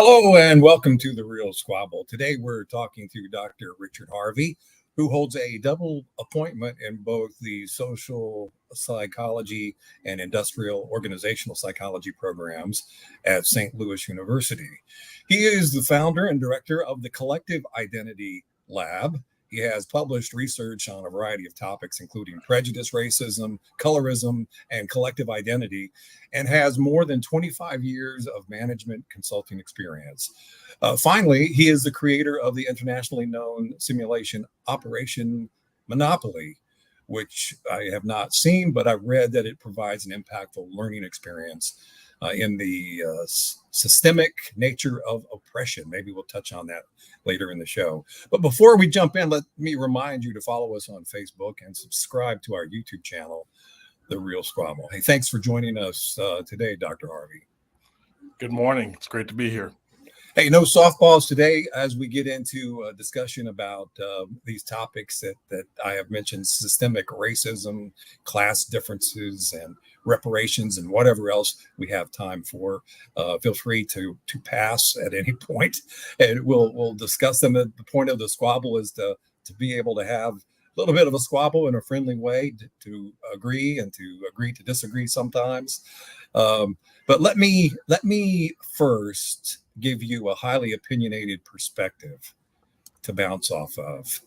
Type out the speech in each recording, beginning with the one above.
Hello and welcome to the Real Squabble. Today we're talking to Dr. Richard Harvey, who holds a double appointment in both the social psychology and industrial organizational psychology programs at St. Louis University. He is the founder and director of the Collective Identity Lab. He has published research on a variety of topics, including prejudice, racism, colorism, and collective identity, and has more than 25 years of management consulting experience. Finally, he is the creator of the internationally known simulation Operation Monopoly, which I have not seen, but I've read that it provides an impactful learning experience in the systemic nature of oppression. Maybe we'll touch on that later in the show. But before we jump in, let me remind you to follow us on Facebook and subscribe to our YouTube channel, The Real Squabble. Hey, thanks for joining us today, Dr. Harvey. Good morning. It's great to be here. Hey, no softballs today as we get into a discussion about these topics that I have mentioned: systemic racism, class differences, and reparations, and whatever else we have time for. Feel free to pass at any point, and we'll discuss them. The point of the squabble is to be able to have a little bit of a squabble in a friendly way, to agree and to agree to disagree sometimes. But let me first give you a highly opinionated perspective to bounce off of.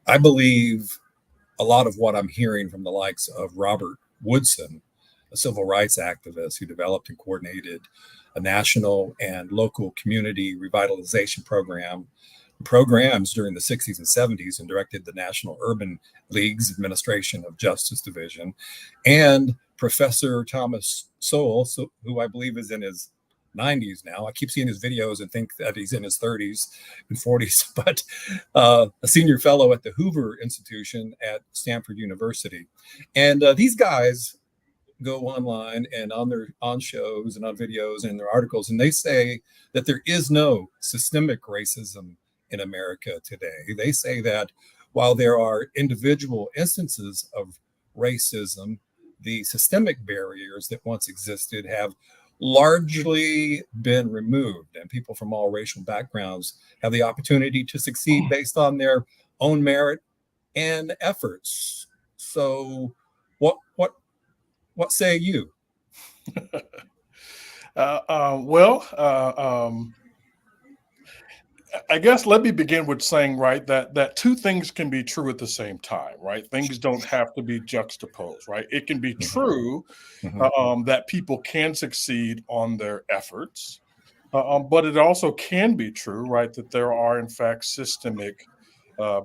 I believe a lot of what I'm hearing from the likes of Robert Woodson, a civil rights activist who developed and coordinated a national and local community revitalization programs during the 60s and 70s, and directed the National Urban League's Administration of Justice Division, and Professor Thomas Sowell, who I believe is in his 90s now. I keep seeing his videos and think that he's in his 30s and 40s, but a senior fellow at the Hoover Institution at Stanford University. And these guys go online and on shows and on videos and their articles, and they say that there is no systemic racism in America today. They say that while there are individual instances of racism, the systemic barriers that once existed have largely been removed, and people from all racial backgrounds have the opportunity to succeed based on their own merit and efforts. So what say you? I guess let me begin with saying, right, that two things can be true at the same time, right? Things don't have to be juxtaposed, right? It can be true that people can succeed on their efforts, but it also can be true, right, that there are in fact systemic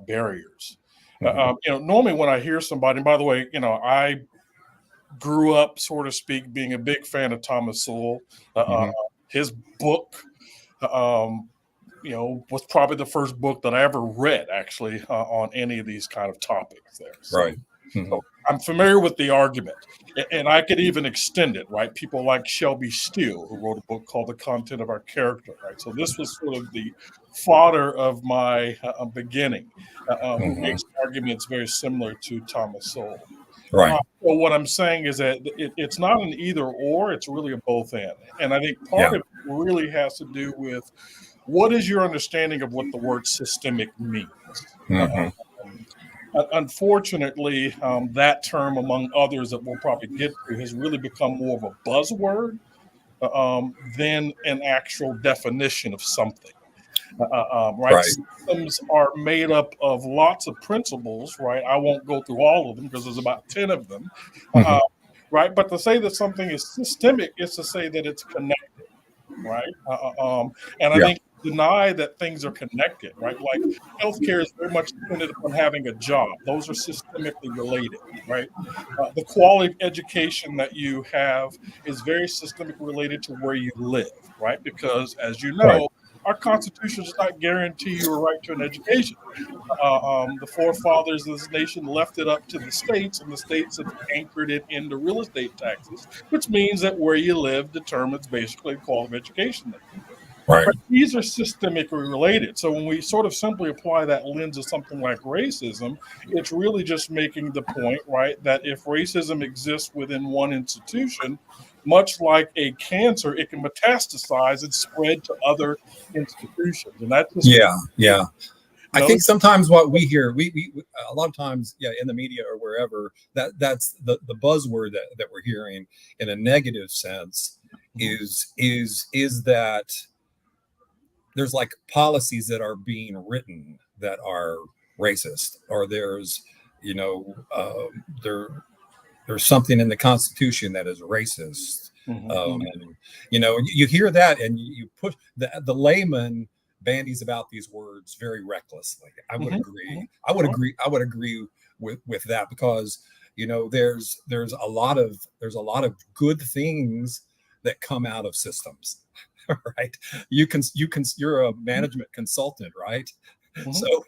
barriers. Normally when I hear somebody, and by the way, I grew up, so to speak, being a big fan of Thomas Sowell. His book, was probably the first book that I ever read, actually, on any of these kind of topics there. So, right. So I'm familiar with the argument, and I could even extend it, right? People like Shelby Steele, who wrote a book called The Content of Our Character, right? So this was sort of the fodder of my beginning, who makes arguments very similar to Thomas Sowell. Right. So what I'm saying is that it's not an either or, it's really a both and. And I think part of it really has to do with what is your understanding of what the word systemic means? Unfortunately, that term, among others that we'll probably get to, has really become more of a buzzword than an actual definition of something. Right? Systems are made up of lots of principles, right? I won't go through all of them because there's about 10 of them, right? But to say that something is systemic is to say that it's connected, right? And I think deny that things are connected, right? Like healthcare is very much dependent upon having a job. Those are systemically related, right? The quality of education that you have is very systemically related to where you live, right? Because as you know, our Constitution does not guarantee you a right to an education. The forefathers of this nation left it up to the states, and the states have anchored it into real estate taxes, which means that where you live determines basically the quality of education that you get. Right. But these are systemically related. So when we sort of simply apply that lens to something like racism, it's really just making the point, right, that if racism exists within one institution, much like a cancer, it can metastasize and spread to other institutions. And that's just, Yeah. I no, think sometimes what we hear, we a lot of times, yeah, in the media or wherever, that's the buzzword that we're hearing in a negative sense is that there's like policies that are being written that are racist, or there's, you know, there's something in the Constitution that is racist. You know, you hear that and you push the layman bandies about these words very recklessly. I would agree. I would agree. I would agree with that, because, you know, there's a lot of good things that come out of systems. Right? You're a management consultant, right? So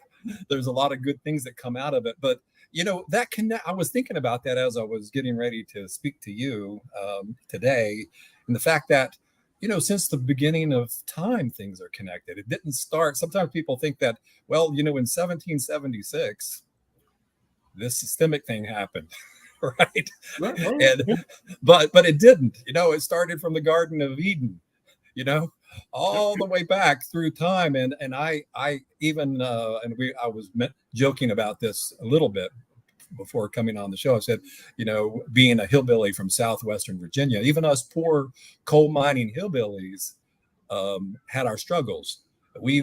there's a lot of good things that come out of it. But, you know, I was thinking about that as I was getting ready to speak to you today, and the fact that, you know, since the beginning of time, things are connected. It didn't start. Sometimes people think that, well, you know, in 1776, this systemic thing happened, right? But it didn't. You know, it started from the Garden of Eden, you know, all the way back through time. And I even I was joking about this a little bit before coming on the show. I said, you know, being a hillbilly from southwestern Virginia, even us poor coal mining hillbillies had our struggles. We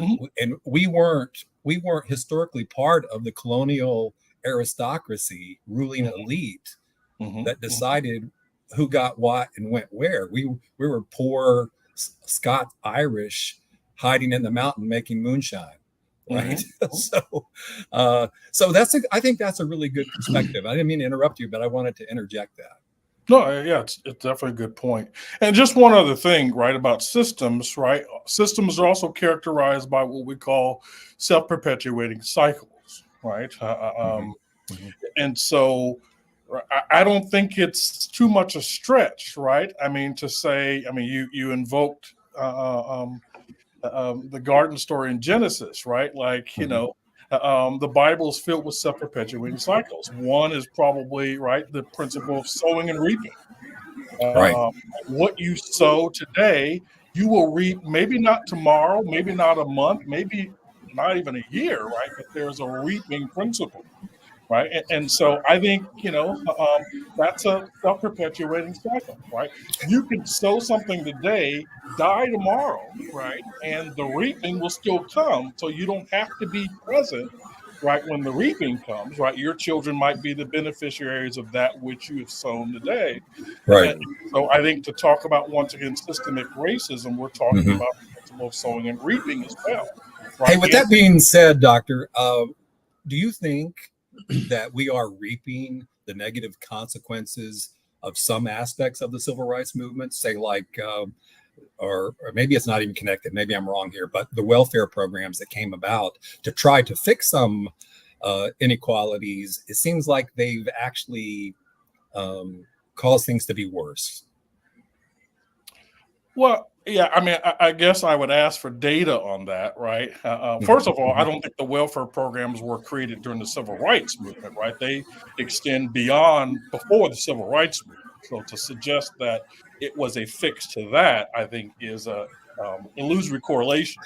weren't historically part of the colonial aristocracy ruling elite that decided who got what and went where. We were poor Scott Irish hiding in the mountain making moonshine, right? So I think that's a really good perspective. I didn't mean to interrupt you, but I wanted to interject that. No, yeah, it's definitely a good point. And just one other thing, right, about systems, right? Systems are also characterized by what we call self-perpetuating cycles, right? And so I don't think it's too much a stretch, right? I mean, to say, I mean, you invoked the garden story in Genesis, right? Like, you know, the Bible is filled with self-perpetuating cycles. One is probably, right, the principle of sowing and reaping. What you sow today, you will reap, maybe not tomorrow, maybe not a month, maybe not even a year, right? But there's a reaping principle, right? And so I think, you know, that's a self-perpetuating cycle, right? You can sow something today, die tomorrow, right? And the reaping will still come. So you don't have to be present, right, when the reaping comes, right? Your children might be the beneficiaries of that which you have sown today. Right. So I think to talk about, once again, systemic racism, we're talking about the principle of sowing and reaping as well. Right? Hey, with that being said, Doctor, do you think that we are reaping the negative consequences of some aspects of the civil rights movement, say like, or maybe it's not even connected, maybe I'm wrong here, but the welfare programs that came about to try to fix some inequalities, it seems like they've actually caused things to be worse? Well, yeah, I mean, I guess I would ask for data on that, right? First of all, I don't think the welfare programs were created during the civil rights movement, right? They extend beyond before the civil rights movement. So to suggest that it was a fix to that, I think, is a illusory correlation.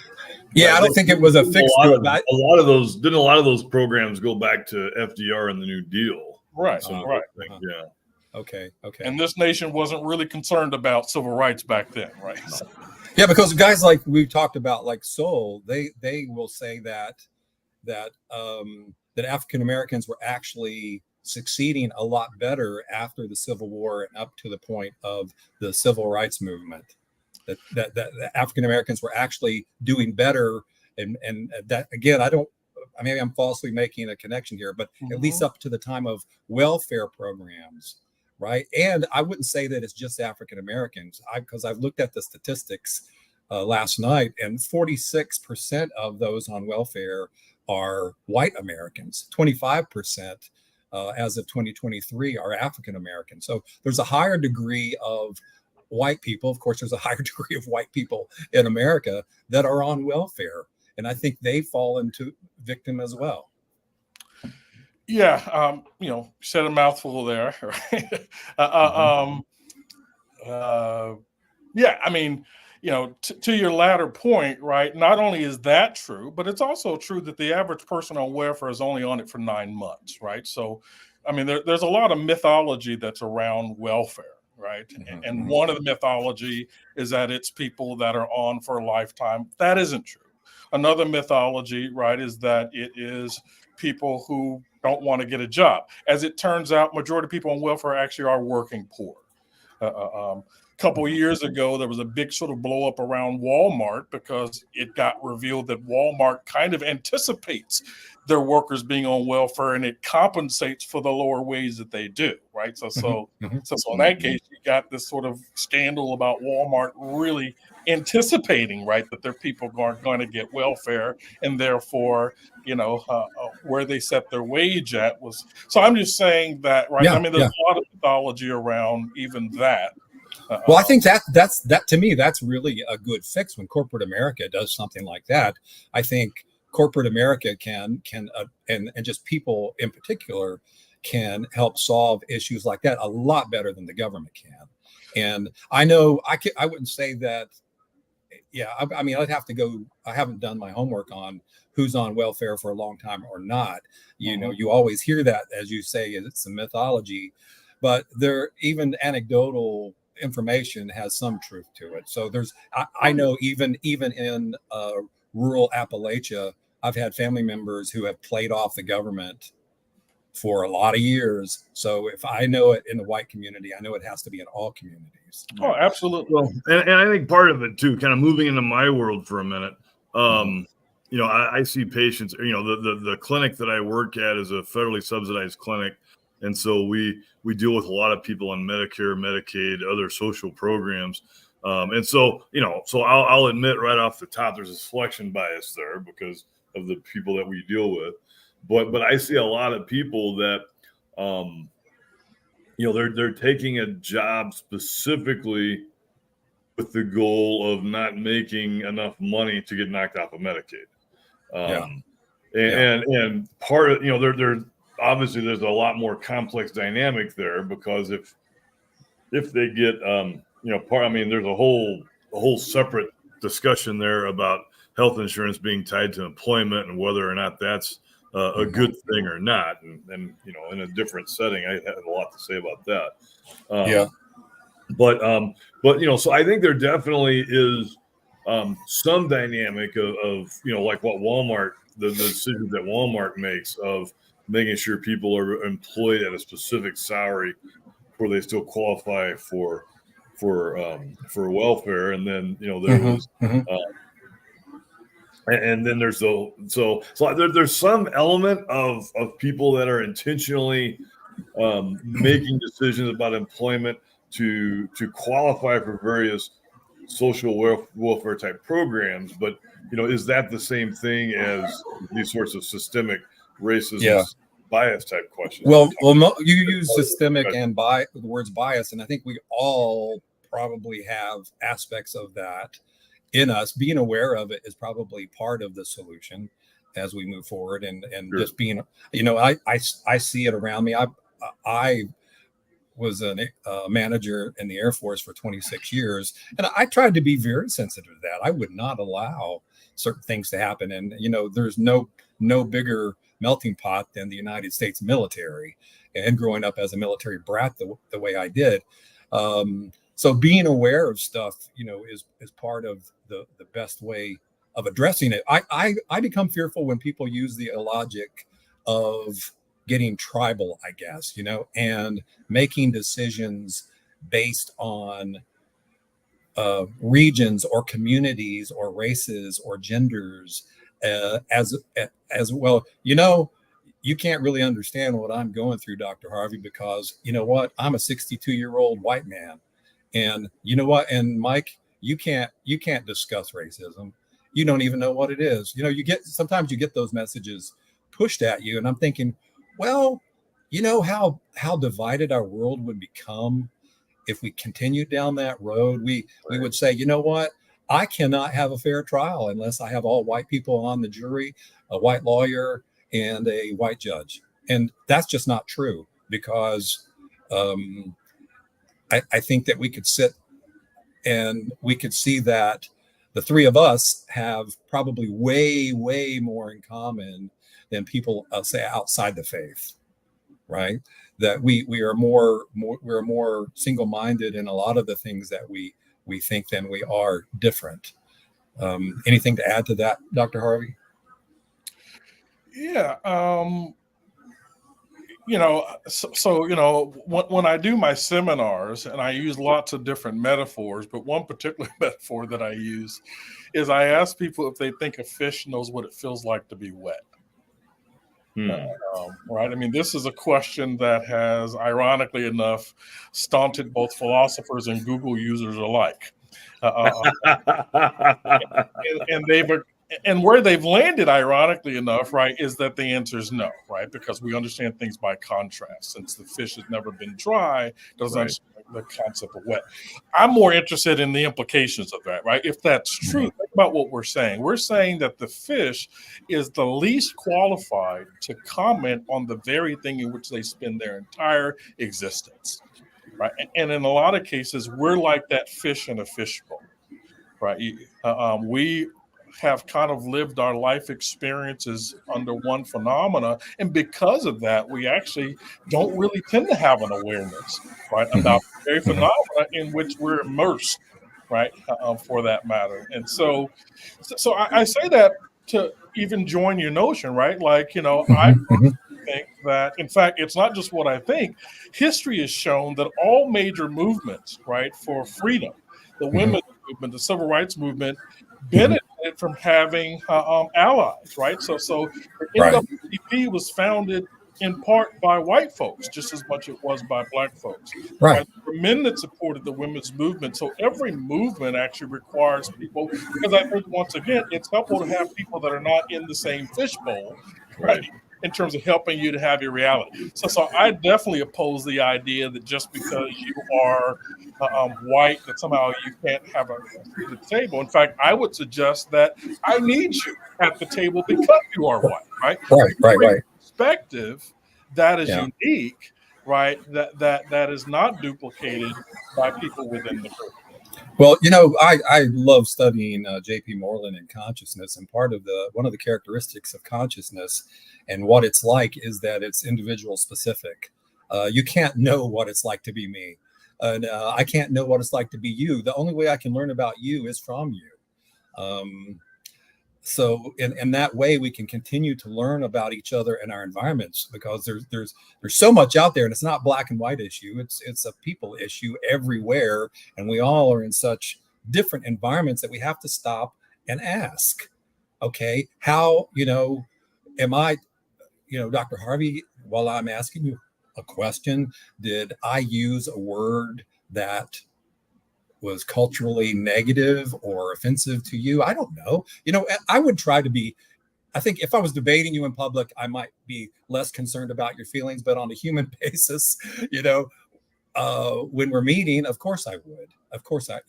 Yeah, I don't think it was a fix. A lot of those programs go back to FDR and the New Deal. Right, right. Yeah. Okay. And this nation wasn't really concerned about civil rights back then, right? So. Yeah, because guys like we talked about, like Soul, they will say that African Americans were actually succeeding a lot better after the Civil War and up to the point of the civil rights movement. That African Americans were actually doing better, and that, again, maybe I'm falsely making a connection here, but at least up to the time of welfare programs. Right. And I wouldn't say that it's just African Americans, because I've looked at the statistics last night, and 46% of those on welfare are white Americans. 25% as of 2023 are African Americans. So there's a higher degree of white people. Of course, there's a higher degree of white people in America that are on welfare. And I think they fall into victim as well. Yeah, you know, said a mouthful there. Right? Yeah, I mean, to your latter point, right? Not only is that true, but it's also true that the average person on welfare is only on it for 9 months, right? So, I mean, there's a lot of mythology that's around welfare, right? And one of the mythology is that it's people that are on for a lifetime. That isn't true. Another mythology, right, is that it is people who don't want to get a job. As it turns out, majority of people on welfare actually are working poor. Couple of years ago, there was a big sort of blow up around Walmart because it got revealed that Walmart kind of anticipates their workers being on welfare and it compensates for the lower wage that they do, right? So in that case, you got this sort of scandal about Walmart really anticipating, right, that their people aren't going to get welfare, and therefore, where they set their wage at was. So I'm just saying that, right? I mean, there's a lot of mythology around even that. Well, I think that to me, that's really a good fix when corporate America does something like that. I think corporate America can and just people in particular can help solve issues like that a lot better than the government can. And I know I wouldn't say that. Yeah, I mean, I'd have to go. I haven't done my homework on who's on welfare for a long time or not. You always hear that, as you say, it's a mythology, but there even anecdotal information has some truth to it. So I know even in rural Appalachia, I've had family members who have played off the government for a lot of years. So if I know it in the white community, I know it has to be in all communities. Oh, absolutely. Well, and I think part of it too, kind of moving into my world for a minute. I see patients. The clinic that I work at is a federally subsidized clinic, and so we deal with a lot of people on Medicare, Medicaid, other social programs. And so I'll admit right off the top, there's a selection bias there because of the people that we deal with. But I see a lot of people that, they're taking a job specifically with the goal of not making enough money to get knocked off of Medicaid. And part of, there's obviously there's a lot more complex dynamic there because if they get, there's a whole separate discussion there about health insurance being tied to employment and whether or not that's a good thing or not. And in a different setting, I have a lot to say about that. But so I think there definitely is some dynamic of like what Walmart, the decisions that Walmart makes of making sure people are employed at a specific salary where they still qualify for welfare. And then and then there's there's some element of people that are intentionally making decisions about employment to qualify for various social welfare type programs. But is that the same thing as these sorts of systemic racism bias type questions? Well, you use systemic and the words bias, and I think we all probably have aspects of that in us. Being aware of it is probably part of the solution as we move forward, and just being, I see it around me. I was a manager in the Air Force for 26 years, and I tried to be very sensitive to that. I would not allow certain things to happen, and there's no bigger melting pot than the United States military. And growing up as a military brat the way I did, so being aware of stuff, is part of the best way of addressing it. I become fearful when people use the logic of getting tribal, I guess, and making decisions based on regions or communities or races or genders as well. You can't really understand what I'm going through, Dr. Harvey, because I'm a 62-year-old white man. And you know what? And Mike, you can't discuss racism. You don't even know what it is. Sometimes you get those messages pushed at you, and I'm thinking, well, how divided our world would become if we continued down that road. We would say, you know what? I cannot have a fair trial unless I have all white people on the jury, a white lawyer, and a white judge. And that's just not true, because I think that we could sit and we could see that the three of us have probably way more in common than people say outside the faith, right? That we are we're more single-minded in a lot of the things that we think than we are different. Anything to add to that, Dr. Harvey? Yeah. When I do my seminars, and I use lots of different metaphors, but one particular metaphor that I use is I ask people if they think a fish knows what it feels like to be wet. Right. I mean, this is a question that has, ironically enough, stunted both philosophers and Google users alike. And where they've landed, ironically enough, right, is that the answer is no, right? Because we understand things by contrast. Since the fish has never been dry, doesn't understand the concept of wet. I'm more interested in the implications of that, right? If that's true, think about what we're saying. We're saying that the fish is the least qualified to comment on the very thing in which they spend their entire existence, right? And in a lot of cases, we're like that fish in a fishbowl, right? We have kind of lived our life experiences under one phenomena, and because of that, we actually don't really tend to have an awareness, right, about the very phenomena in which we're immersed, right, for that matter. And so I say that to even join your notion, right? Like, I think that, in fact, it's not just what I think. History has shown that all major movements, right, for freedom, the women's movement, the civil rights movement, benefited from having allies, right? So the NAACP was founded in part by white folks, just as much it was by black folks. Right. There were men that supported the women's movement. So every movement actually requires people, because I think, once again, it's helpful to have people that are not in the same fishbowl, right, in terms of helping you to have your reality. So I definitely oppose the idea that just because you are white, that somehow you can't have a seat at the table. In fact, I would suggest that I need you at the table because you are white, right? Right. Perspective that is unique, right? That is not duplicated by people within the group. Well, I love studying J.P. Moreland and consciousness, and one of the characteristics of consciousness and what it's like is that it's individual specific. You can't know what it's like to be me, and I can't know what it's like to be you. The only way I can learn about you is from you. So in that way, we can continue to learn about each other and our environments, because there's so much out there, and it's not black and white issue. It's a people issue everywhere, and we all are in such different environments that we have to stop and ask, okay, how am I, Dr. Harvey, while I'm asking you a question, did I use a word that was culturally negative or offensive to you? I don't know. I would try to be, I think if I was debating you in public, I might be less concerned about your feelings, but on a human basis, when we're meeting, of course I would. Of course I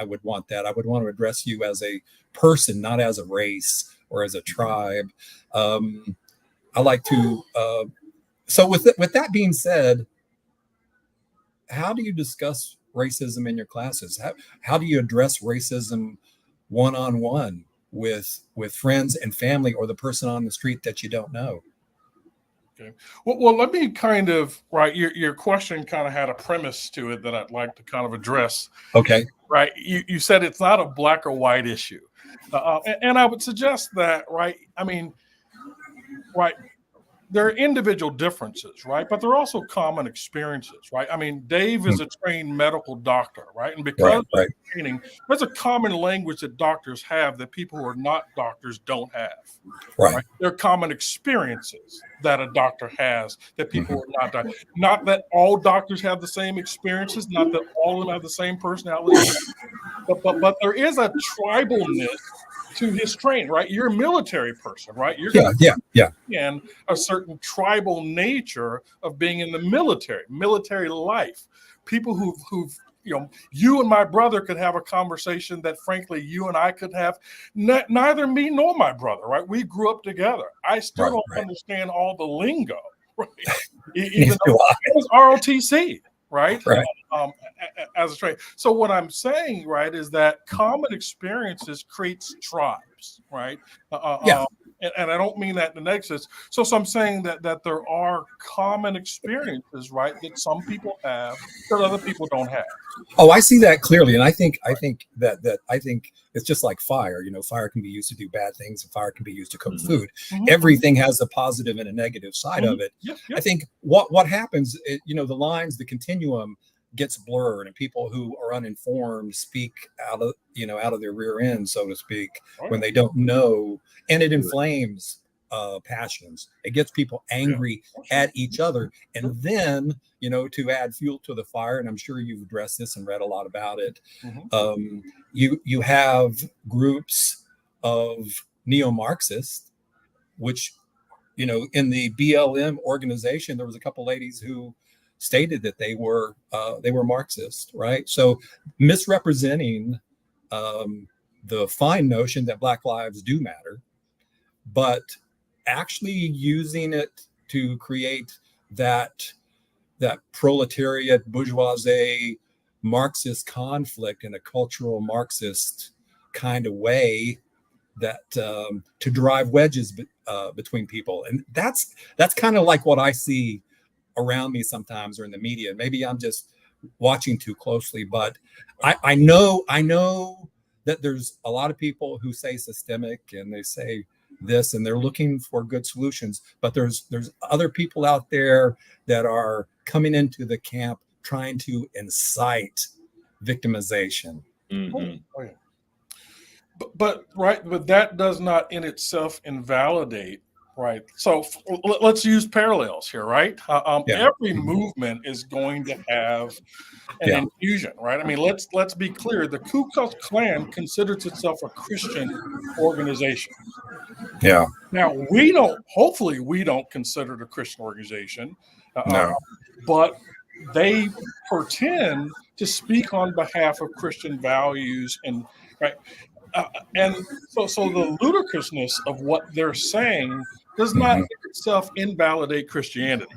would want that. I would want to address you as a person, not as a race or as a tribe. I like to, so with that being said, how do you discuss racism in your classes? How do you address racism one-on-one with friends and family, or the person on the street that you don't know? Okay. Well, let me kind of, right, your question kind of had a premise to it that I'd like to kind of address. Okay. Right. You said it's not a black or white issue. And I would suggest that, right, I mean, right, there are individual differences, right? But there are also common experiences, right? I mean, Dave is a trained medical doctor, right? And because of training, there's a common language that doctors have that people who are not doctors don't have. Right? There are common experiences that a doctor has that people who are not doctors. Not that all doctors have the same experiences, not that all of them have the same personality, but there is a tribalness to his training, right? You're a military person, right? You're and a certain tribal nature of being in the military life. People who've you and my brother could have a conversation that, frankly, you and I could have. Neither me nor my brother, right? We grew up together. I still don't understand all the lingo, right? Even though it was ROTC, right? as a trait. So what I'm saying, right, is that common experiences creates tribes, right? Yeah. And I don't mean that in the negative sense. So I'm saying that there are common experiences, right, that some people have that other people don't have. Oh, I see that clearly, and I think it's just like fire. You know, fire can be used to do bad things, and fire can be used to cook food. Everything has a positive and a negative side of it. Yep. I think what happens, you know, the lines, the continuum gets blurred, and people who are uninformed speak out of their rear end, so to speak, when they don't know, and it inflames passions. It gets people angry at each other, and then, you know, to add fuel to the fire, and I'm sure you've addressed this and read a lot about it. You have groups of neo-Marxists, which, you know, in the BLM organization, there was a couple ladies who stated that they were Marxist, right? So misrepresenting the fine notion that Black lives do matter, but actually using it to create that proletariat bourgeoisie Marxist conflict in a cultural Marxist kind of way, that to drive wedges between people. And that's kind of like what I see around me sometimes, or in the media. Maybe I'm just watching too closely, but I know that there's a lot of people who say systemic and they say this, and they're looking for good solutions, but there's other people out there that are coming into the camp trying to incite victimization. But that does not in itself invalidate, right? So let's use parallels here, right? Every movement is going to have an infusion, right? I mean, let's be clear. The Ku Klux Klan considers itself a Christian organization. Yeah. Now hopefully we don't consider it a Christian organization, No. but they pretend to speak on behalf of Christian values, and right. And so the ludicrousness of what they're saying does not in itself invalidate Christianity.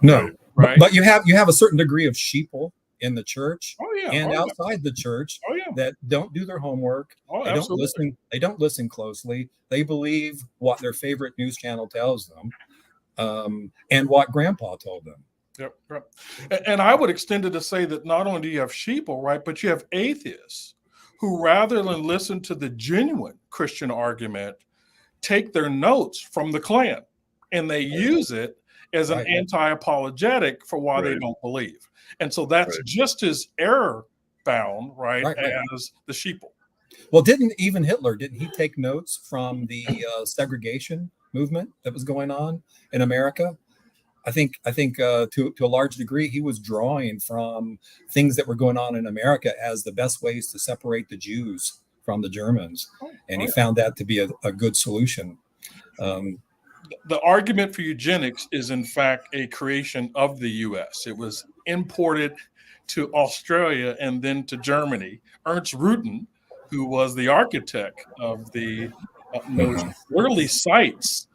No, right? But you have a certain degree of sheeple in the church and Oh, outside the church that don't do their homework. They absolutely. don't listen. They don't listen closely. They believe what their favorite news channel tells them, and what Grandpa told them. Yep. And I would extend it to say that not only do you have sheeple, right, but you have atheists who, rather than listen to the genuine Christian argument, take their notes from the Klan and they use it as an anti-apologetic for why they don't believe. And so that's just as error bound, right, as the sheeple. Well, didn't he take notes from the segregation movement that was going on in America? I think to a large degree, he was drawing from things that were going on in America as the best ways to separate the Jews from the Germans. And he found that to be a good solution. The argument for eugenics is, in fact, a creation of the U.S. It was imported to Australia and then to Germany. Ernst Rutten, who was the architect of the notion, literally cites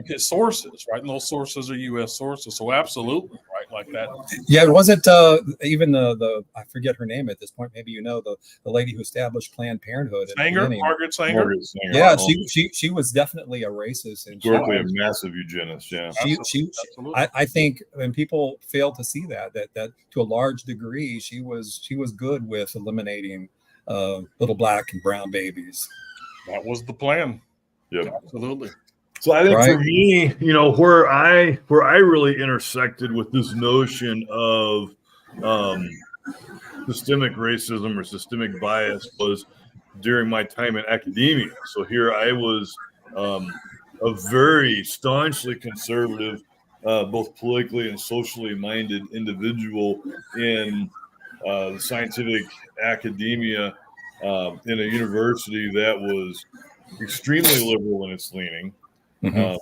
his sources, right? And those sources are U.S. sources. So absolutely, right, like that. Yeah, it wasn't even the I forget her name at this point. Maybe you know the lady who established Planned Parenthood. Margaret Sanger. Yeah, she was definitely a racist and historically a massive eugenist. Yeah, I think, and people fail to see that to a large degree she was good with eliminating little black and brown babies. That was the plan. Yeah, absolutely. So I think for me, you know, where I really intersected with this notion of systemic racism or systemic bias was during my time in academia. So here I was a very staunchly conservative, both politically and socially minded individual in the scientific academia in a university that was extremely liberal in its leaning. And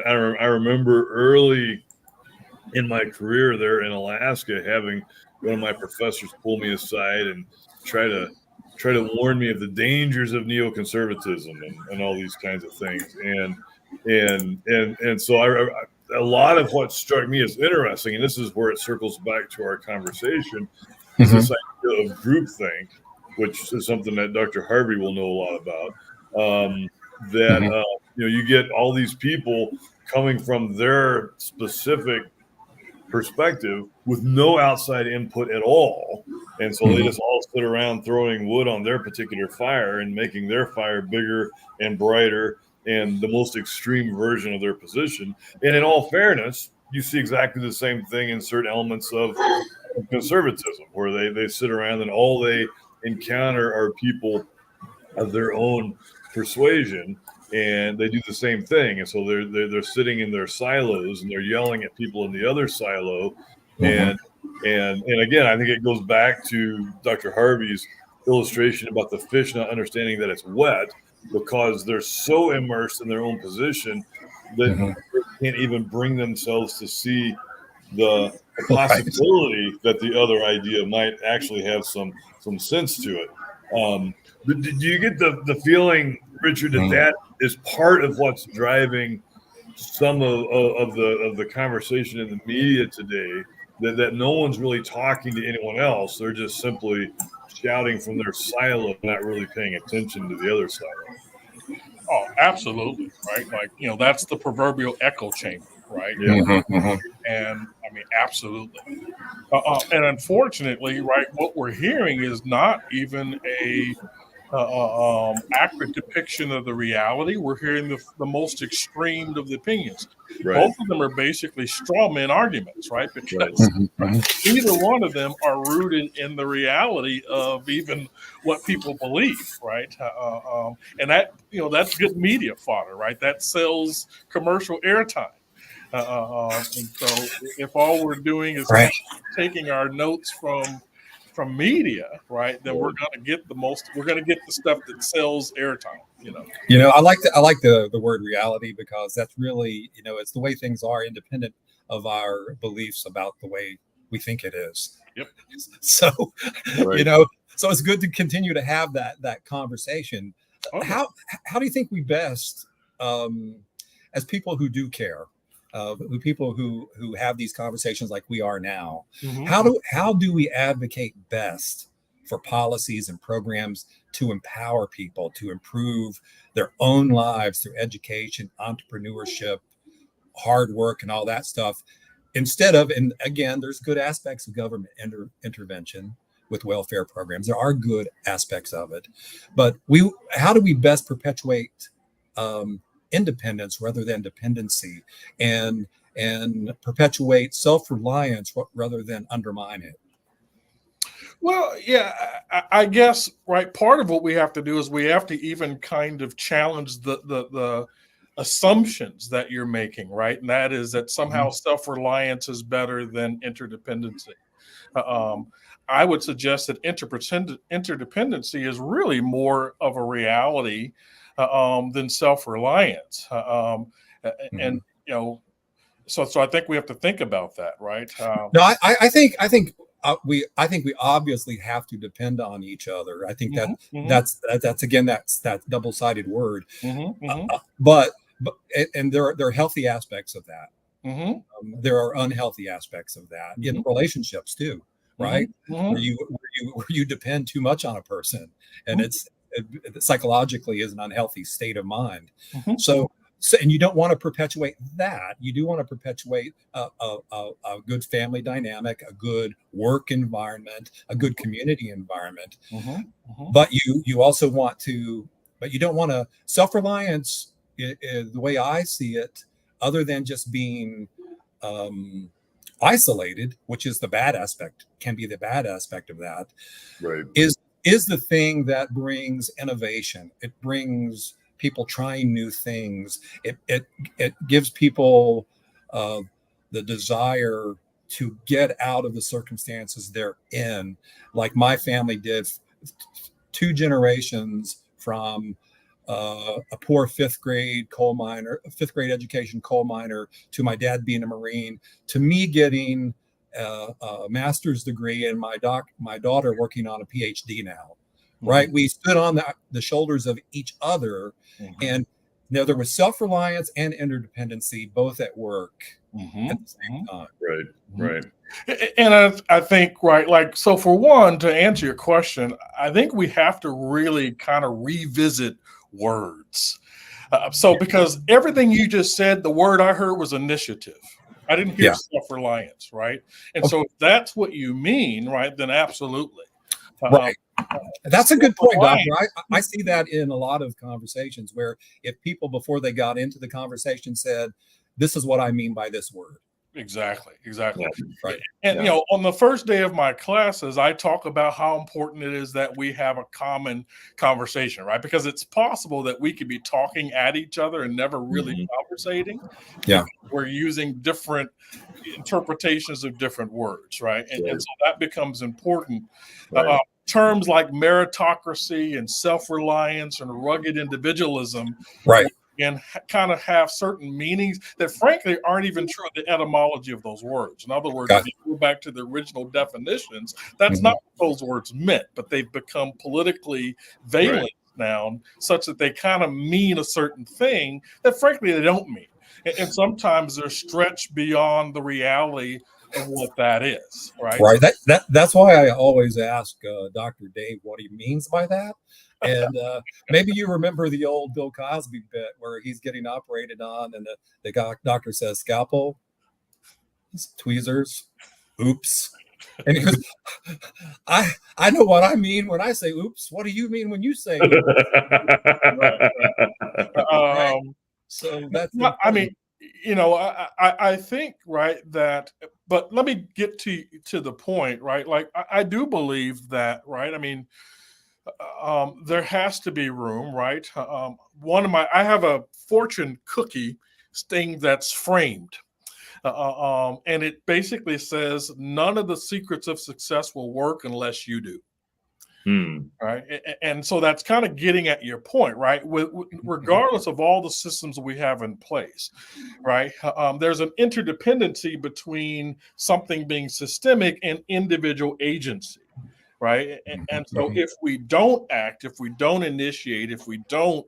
I remember early in my career there in Alaska having one of my professors pull me aside and try to warn me of the dangers of neoconservatism and all these kinds of things. And so a lot of what struck me as interesting, and this is where it circles back to our conversation, is this idea of groupthink, which is something that Dr. Harvey will know a lot about. You get all these people coming from their specific perspective with no outside input at all, and so they just all sit around throwing wood on their particular fire and making their fire bigger and brighter and the most extreme version of their position. And in all fairness, you see exactly the same thing in certain elements of conservatism, where they sit around and all they encounter are people of their own persuasion, and they do the same thing. And so they're sitting in their silos and they're yelling at people in the other silo. And again, I think it goes back to Dr. Harvey's illustration about the fish not understanding that it's wet, because they're so immersed in their own position that they can't even bring themselves to see the possibility that the other idea might actually have some sense to it. But do you get the feeling, Richard, that is part of what's driving some of the conversation in the media today, that no one's really talking to anyone else? They're just simply shouting from their silo, not really paying attention to the other silo. Oh, absolutely. Right. Like, that's the proverbial echo chamber. Right. Yeah. And I mean, absolutely. And unfortunately, right, what we're hearing is not even a accurate depiction of the reality. We're hearing the most extreme of the opinions. Right. Both of them are basically straw man arguments, right? Because either one of them are rooted in the reality of even what people believe, right? And that's good media fodder, right? That sells commercial airtime. And so if all we're doing is taking our notes from media, right, then we're going to get the stuff that sells airtime. I like the word reality, because that's really, it's the way things are, independent of our beliefs about the way we think it is. Yep. So, so it's good to continue to have that conversation. Okay. How do you think we best, as people who do care, people who have these conversations like we are now, how do we advocate best for policies and programs to empower people to improve their own lives through education, entrepreneurship, hard work, and all that stuff, instead of, and again, there's good aspects of government intervention with welfare programs. There are good aspects of it, but how do we best perpetuate independence rather than dependency, and perpetuate self-reliance rather than undermine it? Well, yeah, I guess, right, part of what we have to do is we have to even kind of challenge the assumptions that you're making, right? And that is that somehow self-reliance is better than interdependency. I would suggest that interdependency is really more of a reality than self-reliance. And, so I think we have to think about that, right? No, I think we obviously have to depend on each other. I think that's again, that's that double-sided word. But there are healthy aspects of that. There are unhealthy aspects of that in relationships too, right? Where you depend too much on a person, and it psychologically is an unhealthy state of mind. So, and you don't want to perpetuate that. You do want to perpetuate a good family dynamic, a good work environment, a good community environment. But you also want to, but you don't want to, self-reliance, the way I see it, other than just being isolated, which is the bad aspect, can be the bad aspect of that, right, is the thing that brings innovation. It brings people trying new things. It gives people the desire to get out of the circumstances they're in, like my family did. 2 generations from a poor fifth grade education coal miner, to my dad being a Marine, to me getting a master's degree, and my daughter working on a PhD now. Right, we stood on the shoulders of each other, and there was self-reliance and interdependency both at work. at the same time. Right. And I think, right, like, so for one, to answer your question, I think we have to really kind of revisit words. So because everything you just said, the word I heard was initiative. I didn't hear self-reliance, right? And so if that's what you mean, right, then absolutely. Right. That's a good point, Doctor. I see that in a lot of conversations where if people before they got into the conversation said, this is what I mean by this word. Exactly. Yeah. Right. And, you know, on the first day of my classes, I talk about how important it is that we have a common conversation, right? Because it's possible that we could be talking at each other and never really conversating. Yeah. We're using different interpretations of different words, right? And so that becomes important. Right. Terms like meritocracy and self-reliance and rugged individualism, Right. and kind of have certain meanings that frankly aren't even true of the etymology of those words. In other words, if you go back to the original definitions, that's not what those words meant, but they've become politically valent now, such that they kind of mean a certain thing that frankly they don't mean. And sometimes they're stretched beyond the reality of what that is, right? Right. That's why I always ask Dr. Dave what he means by that. And maybe you remember the old Bill Cosby bit where he's getting operated on and the doctor says, scalpel, tweezers, oops. And he goes, I know what I mean when I say oops. What do you mean when you say oops? Right? So that's well, I mean, you know, I think, right, that, but let me get to the point, right? Like, I do believe that, right? I mean, there has to be room, right? I have a fortune cookie thing that's framed. And it basically says none of the secrets of success will work unless you do. Right. And so that's kind of getting at your point, right? Regardless of all the systems we have in place, right? There's an interdependency between something being systemic and individual agency. Right. And so if we don't act, if we don't initiate, if we don't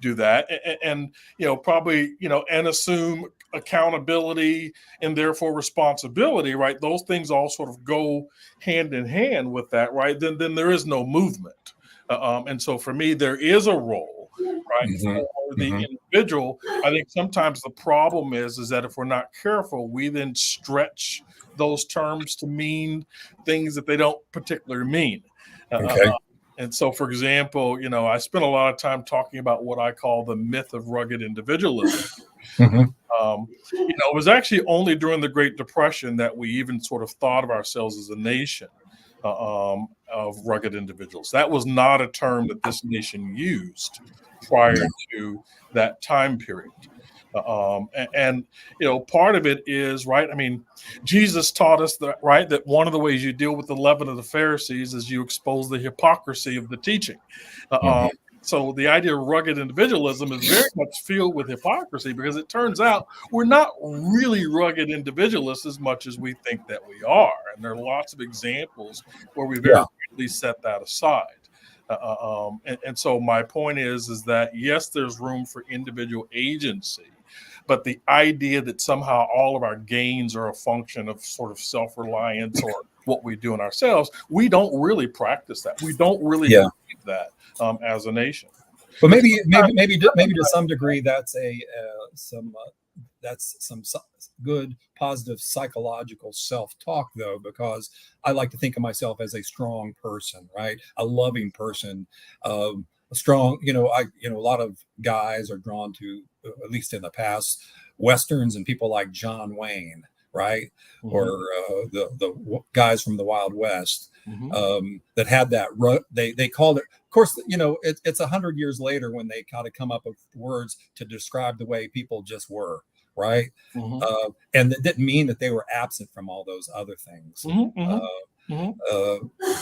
do that and you know, probably, you know, and assume accountability and therefore responsibility, right? Those things all sort of go hand in hand with that, right? Then there is no movement. And so for me, there is a role, right, for the individual. I think sometimes the problem is that if we're not careful, we then stretch those terms to mean things that they don't particularly mean. And so, for example, you know, I spent a lot of time talking about what I call the myth of rugged individualism. You know, it was actually only during the Great Depression that we even sort of thought of ourselves as a nation of rugged individuals. That was not a term that this nation used prior to that time period. And you know, part of it is, right, I mean, Jesus taught us that, right, that one of the ways you deal with the leaven of the Pharisees is you expose the hypocrisy of the teaching. So the idea of rugged individualism is very much filled with hypocrisy, because it turns out we're not really rugged individualists as much as we think that we are. And there are lots of examples where we very quickly set that aside. And so my point is that yes, there's room for individual agency, but the idea that somehow all of our gains are a function of sort of self-reliance or what we do in ourselves, we don't really practice that. We don't really believe that as a nation. But maybe to some degree that's some good positive psychological self-talk, though, because I like to think of myself as a strong person, right? A loving person, a strong, a lot of guys are drawn to, at least in the past, Westerns and people like John Wayne, right? Or the guys from the Wild West that had that, they called it, of course, it's 100 years later when they kind of come up with words to describe the way people just were. Right. And that didn't mean that they were absent from all those other things.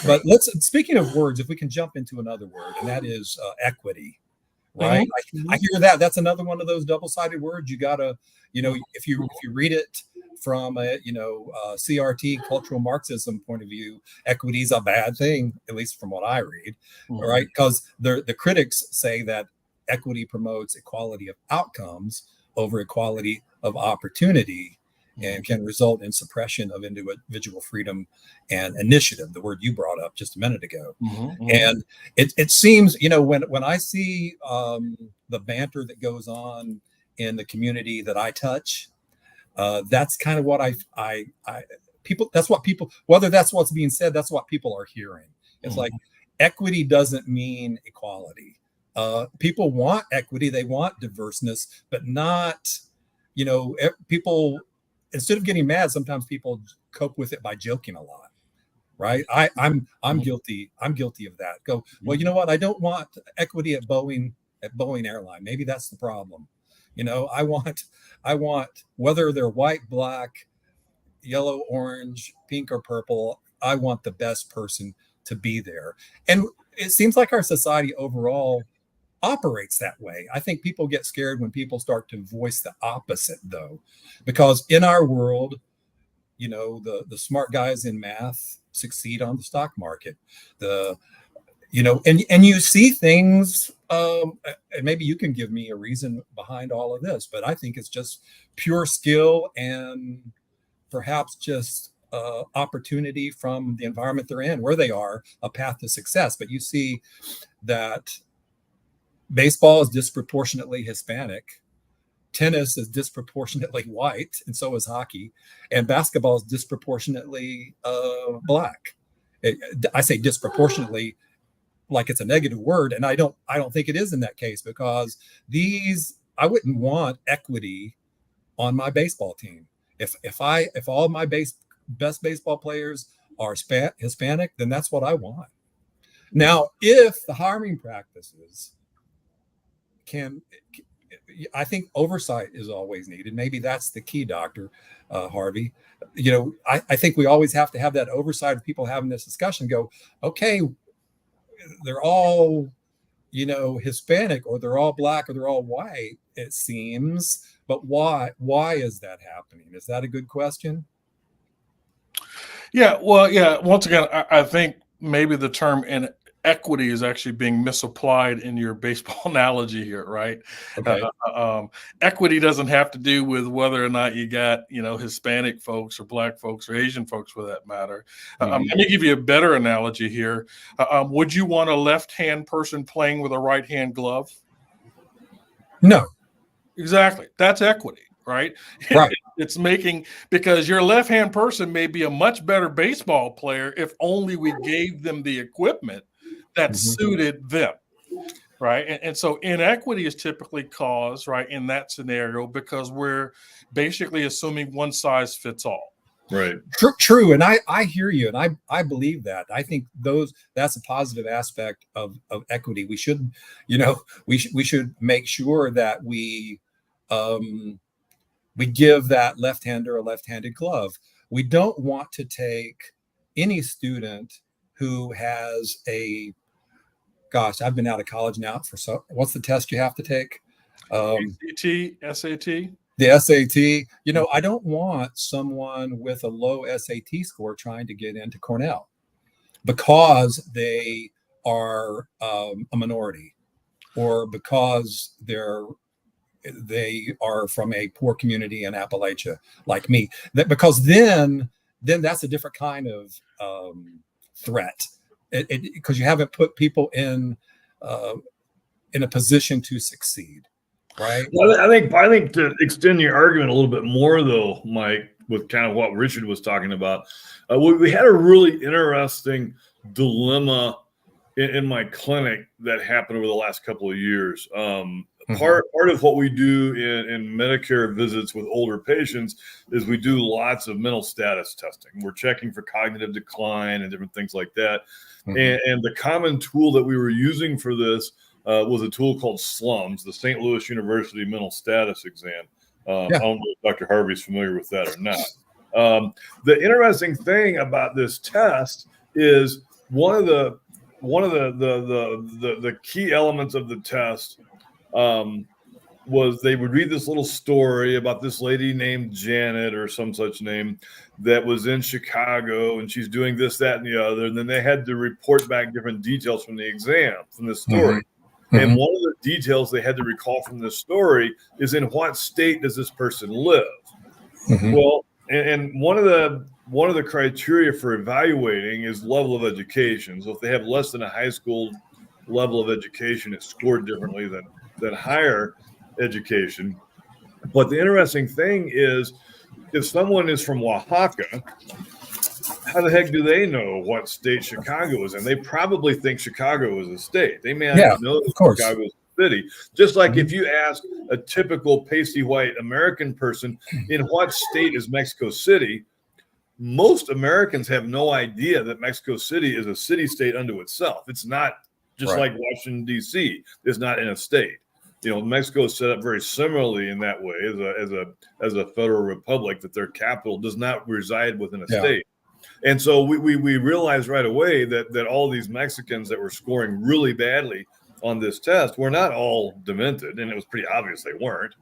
But speaking of words, if we can jump into another word, and that is equity. Right. I hear that. That's another one of those double-sided words. You gotta, if you read it from a CRT, cultural Marxism point of view, equity is a bad thing, at least from what I read. Right. Because the critics say that equity promotes equality of outcomes over equality of opportunity. and can result in suppression of individual freedom and initiative, the word you brought up just a minute ago. And it seems, when I see the banter that goes on in the community that I touch, that's kind of what that's what people, whether that's what's being said, that's what people are hearing. It's like equity doesn't mean equality. People want equity, they want diverseness, but not, people, instead of getting mad, sometimes people cope with it by joking a lot, right? I'm guilty of that. Go, well, you know what? I don't want equity at Boeing Airline. Maybe that's the problem. I want whether they're white, black, yellow, orange, pink, or purple, I want the best person to be there. And it seems like our society overall operates that way. I think people get scared when people start to voice the opposite, though, because in our world, the smart guys in math succeed on the stock market. And you see things, and maybe you can give me a reason behind all of this, but I think it's just pure skill and perhaps just opportunity from the environment they're in, where they are, a path to success. But you see that baseball is disproportionately Hispanic, tennis is disproportionately white, and so is hockey, and basketball is disproportionately black. I say disproportionately like it's a negative word, and I don't think it is in that case, because I wouldn't want equity on my baseball team. If all my best baseball players are Hispanic, then that's what I want. Now, if the hiring practices I think oversight is always needed. Maybe that's the key, Dr. Harvey. I think we always have to have that oversight of people having this discussion. Go, okay, they're all, Hispanic, or they're all black, or they're all white, it seems. But why is that happening? Is that a good question? Yeah, well, yeah. Once again, I think maybe the term equity is actually being misapplied in your baseball analogy here, right? Okay. Equity doesn't have to do with whether or not you got, Hispanic folks or black folks or Asian folks, for that matter. Let me give you a better analogy here. Would you want a left-hand person playing with a right-hand glove? No. Exactly. That's equity, right? Right. It's because your left-hand person may be a much better baseball player if only we gave them the equipment that suited them, right? And so inequity is typically caused, right, in that scenario, because we're basically assuming one size fits all. Right. True. And I hear you. And I believe that. I think that's a positive aspect of equity. We should, we should make sure that we give that left-hander a left-handed glove. We don't want to take any student who has I've been out of college now what's the test you have to take? SAT? The SAT. I don't want someone with a low SAT score trying to get into Cornell because they are a minority, or because they are from a poor community in Appalachia, like me. Because then that's a different kind of threat, because you haven't put people in a position to succeed, right? Well, I think to extend your argument a little bit more, though, Mike, with kind of what Richard was talking about, we had a really interesting dilemma in my clinic that happened over the last couple of years. Part of what we do in Medicare visits with older patients is we do lots of mental status testing. We're checking for cognitive decline and different things like that. And the common tool that we were using for this was a tool called SLUMS, the St. Louis University Mental Status Exam. I don't know if Dr. Harvey's familiar with that or not. The interesting thing about this test is one of the key elements of the test was they would read this little story about this lady named Janet or some such name that was in Chicago, and she's doing this, that, and the other. And then they had to report back different details from the exam, from the story. And one of the details they had to recall from this story is in what state does this person live? Well, and one of the criteria for evaluating is level of education. So if they have less than a high school level of education, it's scored differently than higher education. But the interesting thing is, if someone is from Oaxaca, how the heck do they know what state Chicago is in? They probably think Chicago is a state. They may not even know that Chicago is a city. Just like if you ask a typical pasty white American person, in what state is Mexico City? Most Americans have no idea that Mexico City is a city-state unto itself. It's not just like Washington, D.C. is not in a state. Mexico is set up very similarly in that way as a federal republic, that their capital does not reside within a state. And so we realized right away that all these Mexicans that were scoring really badly on this test were not all demented, and it was pretty obvious they weren't.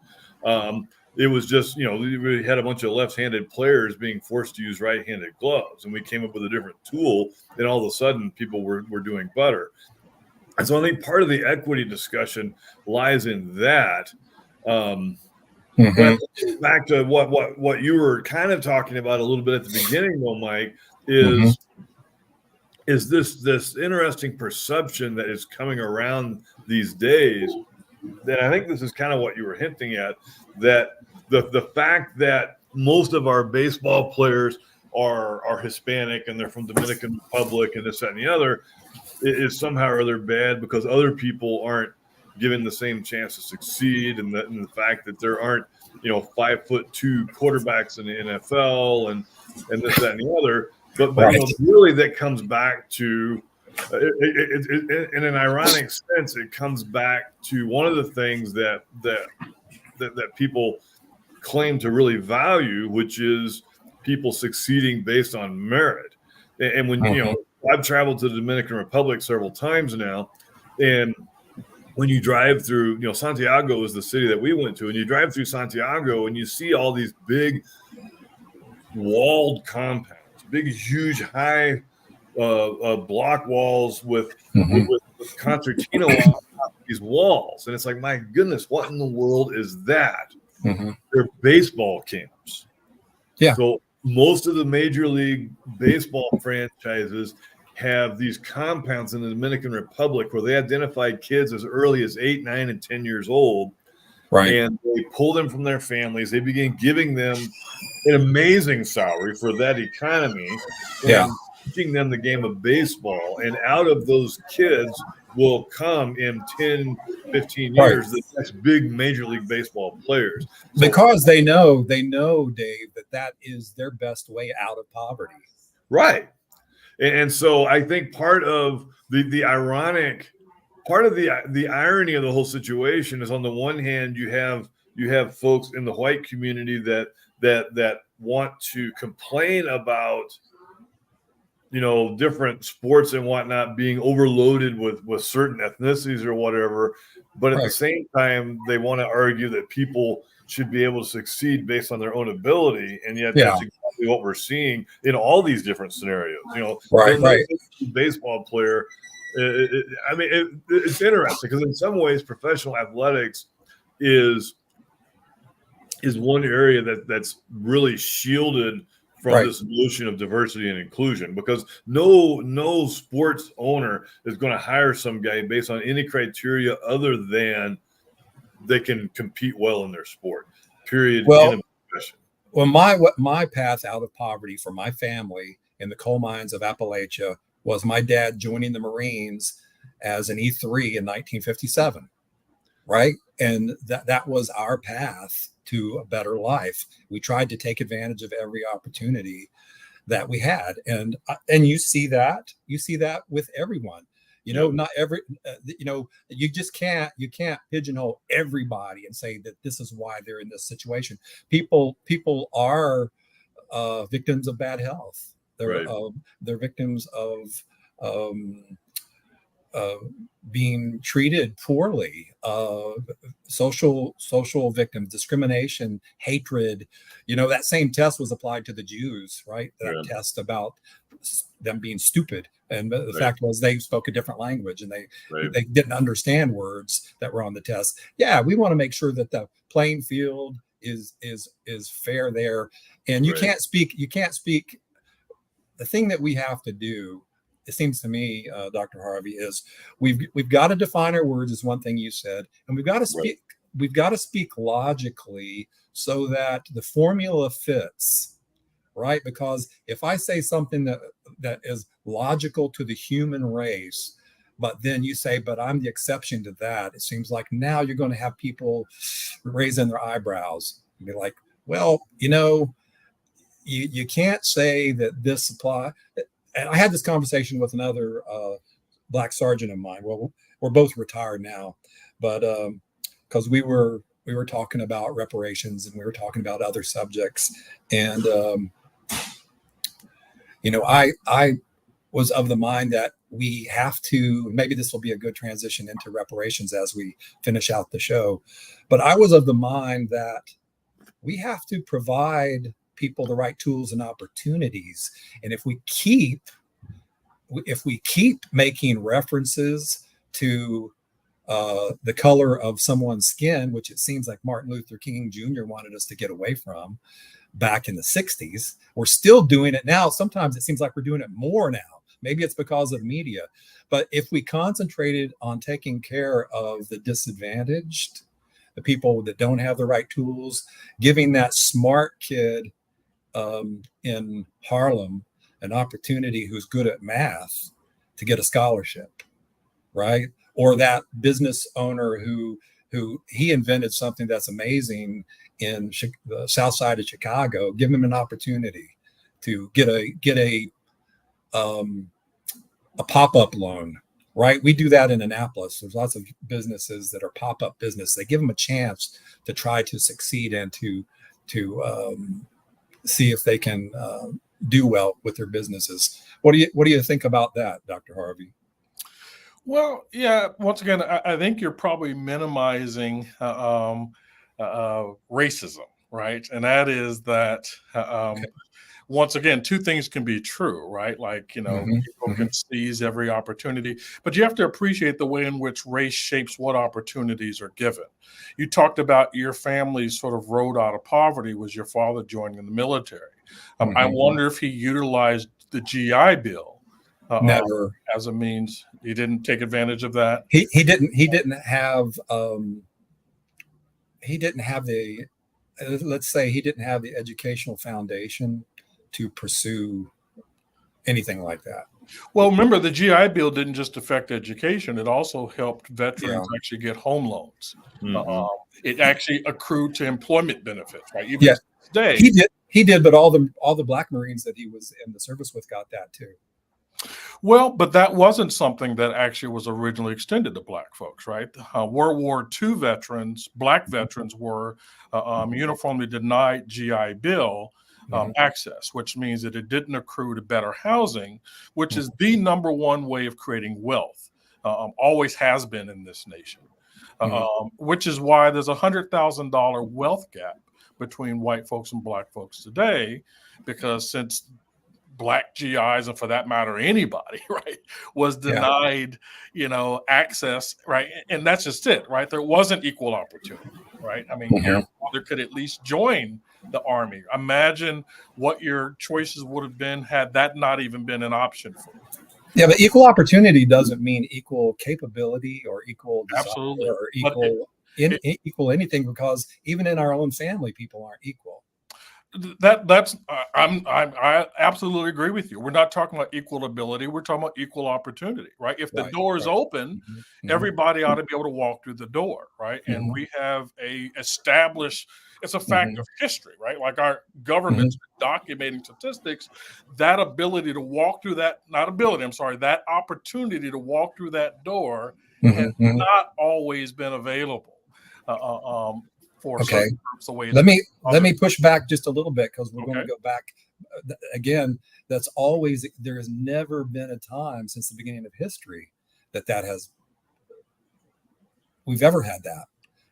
It was just, we had a bunch of left-handed players being forced to use right-handed gloves, and we came up with a different tool, and all of a sudden people were doing better. And so I think part of the equity discussion lies in that. But back to what you were kind of talking about a little bit at the beginning, though, Mike, is this interesting perception that is coming around these days. That I think this is kind of what you were hinting at, that the fact that most of our baseball players are Hispanic and they're from Dominican Republic and this, that, and the other is somehow or other bad because other people aren't given the same chance to succeed, and the fact that there aren't 5'2" quarterbacks in the NFL and this, that, and the other. But really that comes back to in an ironic sense, it comes back to one of the things that people claim to really value, which is people succeeding based on merit. And when I've traveled to the Dominican Republic several times now, and when you drive through, Santiago is the city that we went to, and you drive through Santiago and you see all these big walled compounds, big, huge, high block walls with concertina on top of these walls. And it's like, my goodness, what in the world is that? They're baseball camps. Yeah. So most of the Major League Baseball franchises have these compounds in the Dominican Republic where they identify kids as early as 8, 9, and 10 years old. Right. And they pull them from their families. They begin giving them an amazing salary for that economy. And teaching them the game of baseball. And out of those kids will come in 10, 15 years the next big Major League Baseball players. So, because they know, Dave, that is their best way out of poverty. Right. And so I think part of the ironic, part of the irony of the whole situation is, on the one hand, you have folks in the white community that want to complain about different sports and whatnot being overloaded with certain ethnicities or whatever, but at the same time they want to argue that people should be able to succeed based on their own ability, and yet that's exactly what we're seeing in all these different scenarios. Baseball player. It's interesting because in some ways, professional athletics is one area that's really shielded from this notion of diversity and inclusion, because no sports owner is going to hire some guy based on any criteria other than they can compete well in their sport. Period. Well, my path out of poverty for my family in the coal mines of Appalachia was my dad joining the Marines as an E3 in 1957, right? And that was our path to a better life. We tried to take advantage of every opportunity that we had, and you see that with everyone. Not every, you just can't pigeonhole everybody and say that this is why they're in this situation. People are victims of bad health. They're victims of being treated poorly, social victims, discrimination, hatred. That same test was applied to the Jews, right? That test about them being stupid. And the fact was they spoke a different language, and they didn't understand words that were on the test. Yeah, we want to make sure that the playing field is fair there. And you can't speak. The thing that we have to do, it seems to me, Dr. Harvey, is we've got to define our words, is one thing you said, and we've got to speak. We've got to speak logically so that the formula fits, right? Because if I say something that is logical to the human race, but then you say, but I'm the exception to that, it seems like now you're going to have people raising their eyebrows and be like, well, you can't say that this apply. And I had this conversation with another Black sergeant of mine. Well, we're both retired now, but because we were talking about reparations and we were talking about other subjects, and I was of the mind that we have to, maybe this will be a good transition into reparations as we finish out the show, but I was of the mind that we have to provide people the right tools and opportunities. And if we keep making references to the color of someone's skin, which it seems like Martin Luther King Jr. wanted us to get away from back in the 60s, we're still doing it now. Sometimes it seems like we're doing it more now. Maybe it's because of media. But if we concentrated on taking care of the disadvantaged, the people that don't have the right tools, giving that smart kid in Harlem an opportunity who's good at math to get a scholarship, right? Or that business owner who he invented something that's amazing in the South Side of Chicago, give him an opportunity to get a pop-up loan, right? We do that in Annapolis. There's lots of businesses that are pop-up business. They give them a chance to try to succeed and to see if they can do well with their businesses. What do you think about that, Dr. Harvey? Well, yeah. Once again, I think you're probably minimizing racism, right? And that is that once again, two things can be true, right? Like, people can seize every opportunity, but you have to appreciate the way in which race shapes what opportunities are given. You talked about your family's sort of road out of poverty was your father joining the military. I wonder if he utilized the GI Bill never as a means. He didn't take advantage of that. He didn't have the, let's say he didn't have the educational foundation to pursue anything like that. Well, remember, the GI Bill didn't just affect education. It also helped veterans actually get home loans. It actually accrued to employment benefits, right? Even today. He did, but all the Black Marines that he was in the service with got that too. Well, but that wasn't something that actually was originally extended to Black folks, right? World War II veterans, Black veterans were uniformly denied GI Bill access, which means that it didn't accrue to better housing, which is the number one way of creating wealth, always has been in this nation, which is why there's $100,000 wealth gap between white folks and Black folks today, because since Black GIs, and for that matter, anybody, right, was denied, access, right? And that's just it, right? There wasn't equal opportunity, right? I mean, your father could at least join the Army. Imagine what your choices would have been had that not even been an option for you. Yeah, but equal opportunity doesn't mean equal capability or equal desire or equal anything, because even in our own family, people aren't equal. I absolutely agree with you. We're not talking about equal ability. We're talking about equal opportunity, right? If the door is open, everybody ought to be able to walk through the door, right? And we have it's a fact of history, right? Like our government's documenting statistics, that ability to walk through that opportunity to walk through that door has not always been available. Okay. Let me push back just a little bit, because we're going to go back again. There has never been a time since the beginning of history we've ever had that,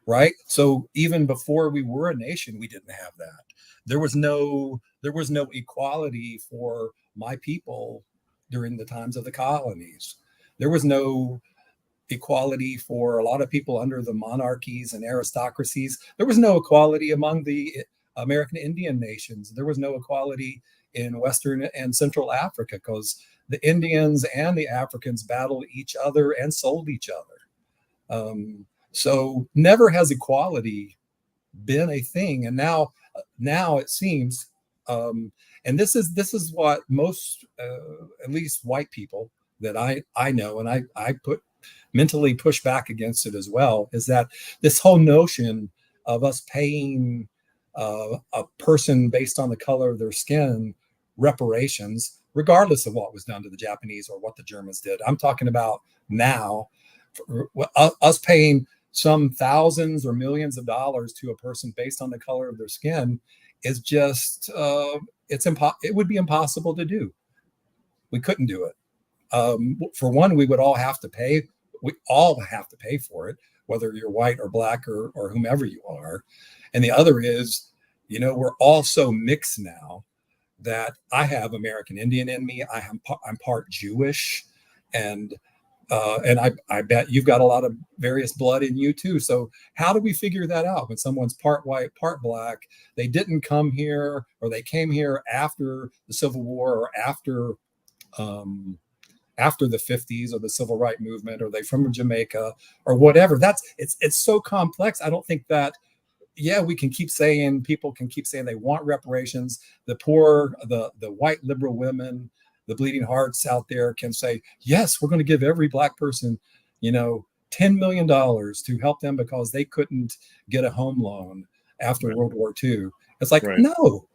right? So even before we were a nation, we didn't have that. There was no equality for my people during the times of the colonies. There was no equality for a lot of people under the monarchies and aristocracies. There was no equality among the American Indian nations. There was no equality in Western and Central Africa because the Indians and the Africans battled each other and sold each other. So never has equality been a thing, and now it seems, and this is what most, at least white people that I know, and I mentally push back against it as well, is that this whole notion of us paying a person based on the color of their skin reparations, regardless of what was done to the Japanese or what the Germans did. I'm talking about now, us paying some thousands or millions of dollars to a person based on the color of their skin is just, it would be impossible to do. We couldn't do it. For one, we would all have to pay. We all have to pay for it, whether you're white or black or whomever you are. And the other is, we're all so mixed now that I have American Indian in me. I'm part Jewish, and I bet you've got a lot of various blood in you too. So how do we figure that out when someone's part white, part black? They didn't come here, or they came here after the Civil War, or after the 50s, or the Civil Rights Movement, or they from Jamaica or whatever. It's so complex. I don't think that, we can keep saying, people can keep saying they want reparations. The poor, the white liberal women, the bleeding hearts out there can say, yes, we're going to give every black person, $10 million to help them because they couldn't get a home loan after World War II. It's like,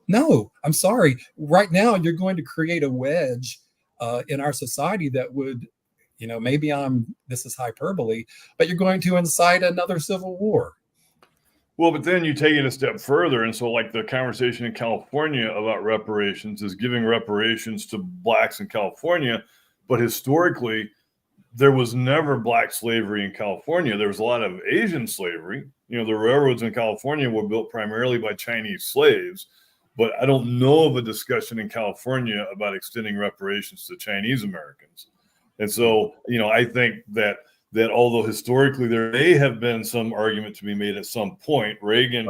no, I'm sorry. Right now, you're going to create a wedge in our society that would, maybe this is hyperbole, but you're going to incite another civil war. Well, but then you take it a step further. And so like the conversation in California about reparations is giving reparations to blacks in California. But historically, there was never black slavery in California. There was a lot of Asian slavery. The railroads in California were built primarily by Chinese slaves. But I don't know of a discussion in California about extending reparations to Chinese Americans. And so, I think that although historically there may have been some argument to be made at some point, Reagan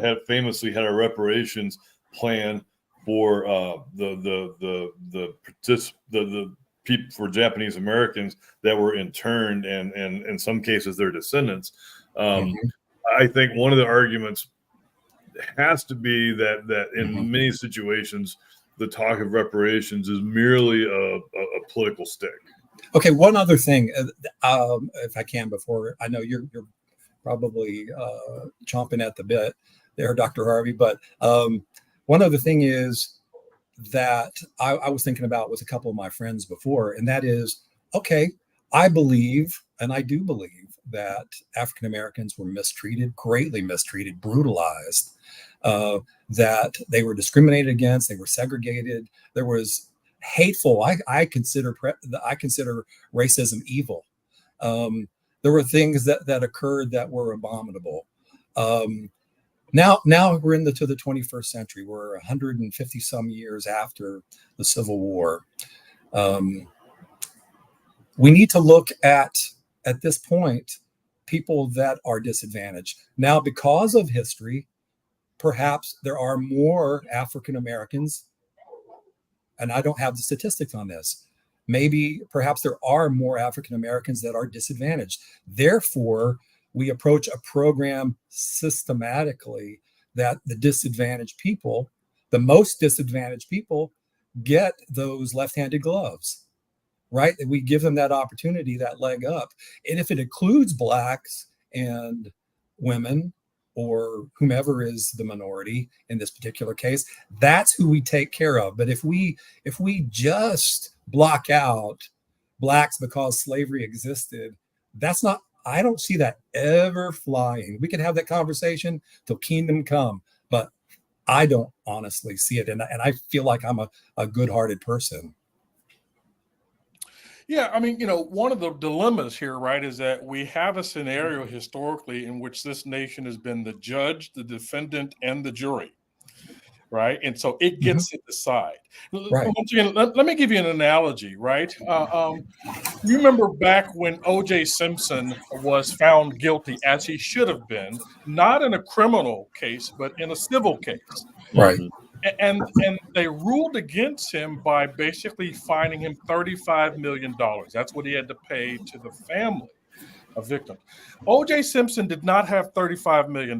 had famously had a reparations plan for the people, for Japanese Americans that were interned, and in some cases their descendants. I think one of the arguments has to be that in many situations the talk of reparations is merely a political stick. Okay, one other thing, if I can, before I know you're probably chomping at the bit there, Dr. Harvey, but one other thing is that I was thinking about with a couple of my friends before, and that is, okay, I believe, and I do believe, that African Americans were mistreated, greatly mistreated, brutalized, that they were discriminated against, they were segregated, there was hateful. I consider racism evil. There were things that occurred that were abominable. Now we're to the 21st century. We're 150 some years after the Civil War. We need to look at this point people that are disadvantaged. Now, because of history, perhaps there are more African Americans, and I don't have the statistics on this. Perhaps there are more African Americans that are disadvantaged. Therefore, we approach a program systematically that the disadvantaged people, the most disadvantaged people, get those left-handed gloves, right? And we give them that opportunity, that leg up. And if it includes blacks and women, or whomever is the minority in this particular case, that's who we take care of. But if we just block out blacks because slavery existed, I don't see that ever flying. We can have that conversation till kingdom come, but I don't honestly see it. And I feel like I'm a good-hearted person. Yeah, I mean, one of the dilemmas here, right, is that we have a scenario historically in which this nation has been the judge, the defendant, and the jury. right? And so it gets to decide. Right. Once again, let me give you an analogy, right? You remember back when O.J. Simpson was found guilty, as he should have been, not in a criminal case, but in a civil case. Right. And they ruled against him by basically fining him $35 million. That's what he had to pay to the family of victims. O.J. Simpson did not have $35 million.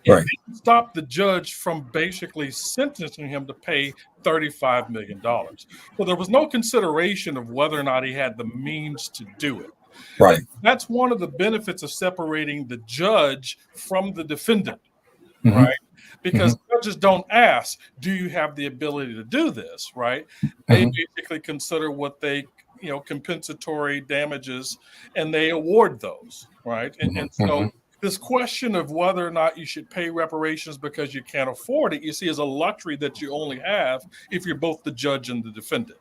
It Right. didn't stop the judge from basically sentencing him to pay $35 million. So there was no consideration of whether or not he had the means to do it. Right. That's one of the benefits of separating the judge from the defendant, Mm-hmm. right? Because judges don't ask, do you have the ability to do this, right? They basically consider what they, compensatory damages, and they award those, right? And so this question of whether or not you should pay reparations because you can't afford it, you see, is a luxury that you only have if you're both the judge and the defendant,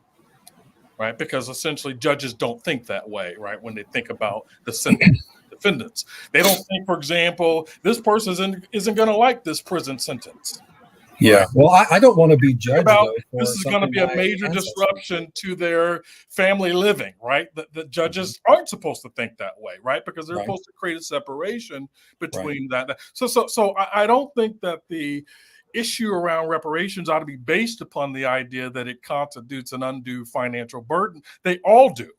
right? Because essentially judges don't think that way, right? When they think about the sentence defendants, they don't think, for example, this person isn't going to like this prison sentence. Yeah. Right? Well, I don't want to be judged About though, for this is going to be a major disruption to their family living, right? The judges aren't supposed to think that way, right? Because they're supposed to create a separation between that. So I don't think that the issue around reparations ought to be based upon the idea that it constitutes an undue financial burden. They all do.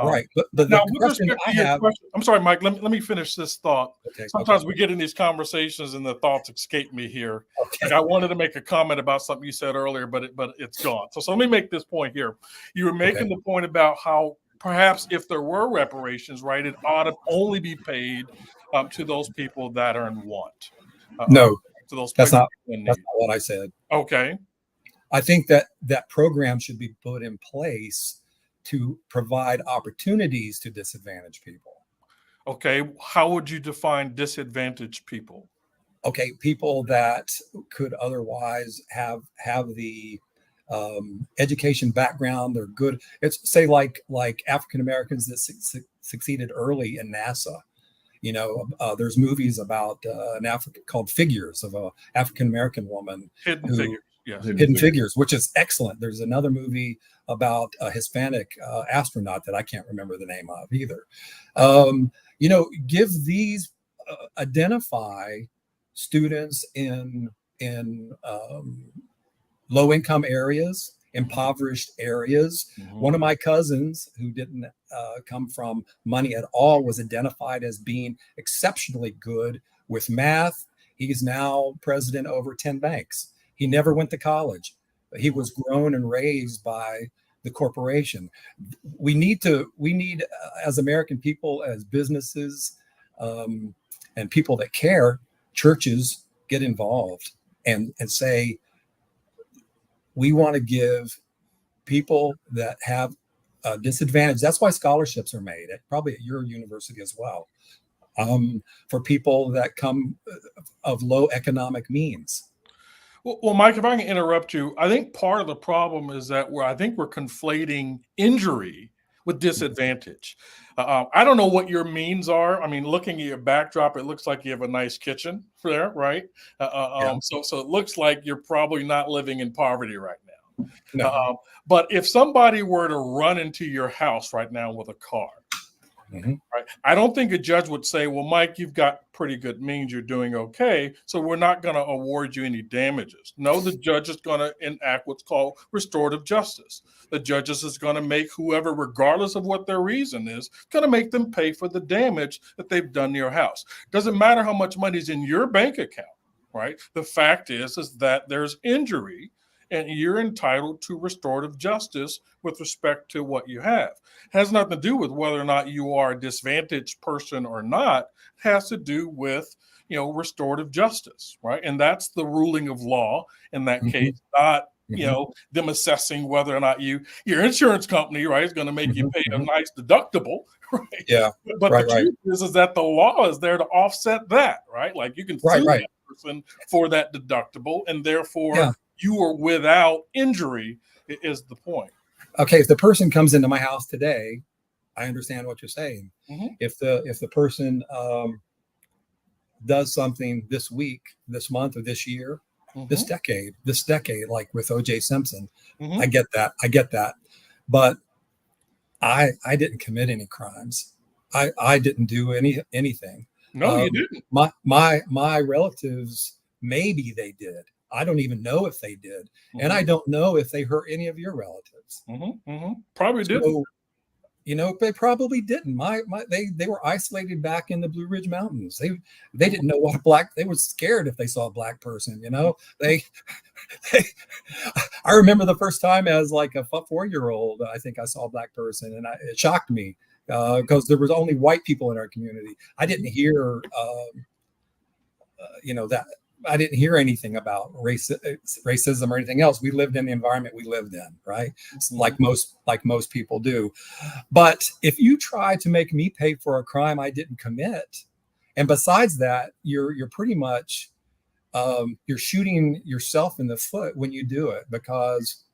Right. But now, the with question respect I to your have, question, I'm sorry, Mike, let me finish this thought. Okay, Sometimes we get in these conversations and the thoughts escape me here. Like I wanted to make a comment about something you said earlier, but it's gone. So let me make this point here. You were making the point about how perhaps if there were reparations, right, it ought to only be paid to those people that are in want. No, to those that's not what I said. Okay. I think that program should be put in place to provide opportunities to disadvantaged people. Okay. How would you define disadvantaged people? Okay, people that could otherwise have the education background. They're good. It's say like African Americans that succeeded early in NASA. There's movies about called Figures of a African American woman. Hidden Figures. Yes. Hidden Figures, which is excellent. There's another movie about a Hispanic astronaut that I can't remember the name of either. Give these identify students in low income areas, impoverished areas. One of my cousins who didn't come from money at all was identified as being exceptionally good with math. He's now president over 10 banks. He never went to college. He was grown and raised by the corporation. We need as American people, as businesses, and people that care, churches get involved and say, we want to give people that have a disadvantage. That's why scholarships are made, probably at your university as well, for people that come of low economic means. Well, Mike, if I can interrupt you, I think part of the problem is that we're conflating injury with disadvantage. I don't know what your means are. I mean, looking at your backdrop, it looks like you have a nice kitchen there, right? So it looks like you're probably not living in poverty right now. No. But if somebody were to run into your house right now with a car, right, I don't think a judge would say, well, Mike, you've got pretty good means, you're doing okay, so we're not going to award you any damages. No, the judge is going to enact what's called restorative justice. The judges is going to make whoever, regardless of what their reason is, going to make them pay for the damage that they've done to your house. Doesn't matter how much money is in your bank account, right? The fact is that there's injury, and you're entitled to restorative justice with respect to what you have. It has nothing to do with whether or not you are a disadvantaged person or not. It has to do with, restorative justice, right? And that's the ruling of law in that case, not, them assessing whether or not your insurance company, right, is going to make you pay a nice deductible, right? Yeah. But the truth is that the law is there to offset that, right? Like you can sue that person for that deductible, and therefore you are without injury is the point. Okay, if the person comes into my house today, I understand what you're saying. If the person does something this week, this month, or this year, this decade, like with O.J. Simpson. Mm-hmm. I get that. But I didn't commit any crimes. I didn't do anything. No, you didn't. My relatives, maybe they did. I don't even know if they did. And I don't know if they hurt any of your relatives. Probably didn't. They probably didn't. They were isolated back in the Blue Ridge Mountains. They didn't know what they were scared if they saw a black person. I remember the first time as like a 4-year-old, I think I saw a black person, and it shocked me because there was only white people in our community. I didn't hear, that. I didn't hear anything about racism or anything else. We lived in the environment we lived in, right? Like most people do. But if you try to make me pay for a crime I didn't commit, and besides that, you're pretty much you're shooting yourself in the foot when you do it, because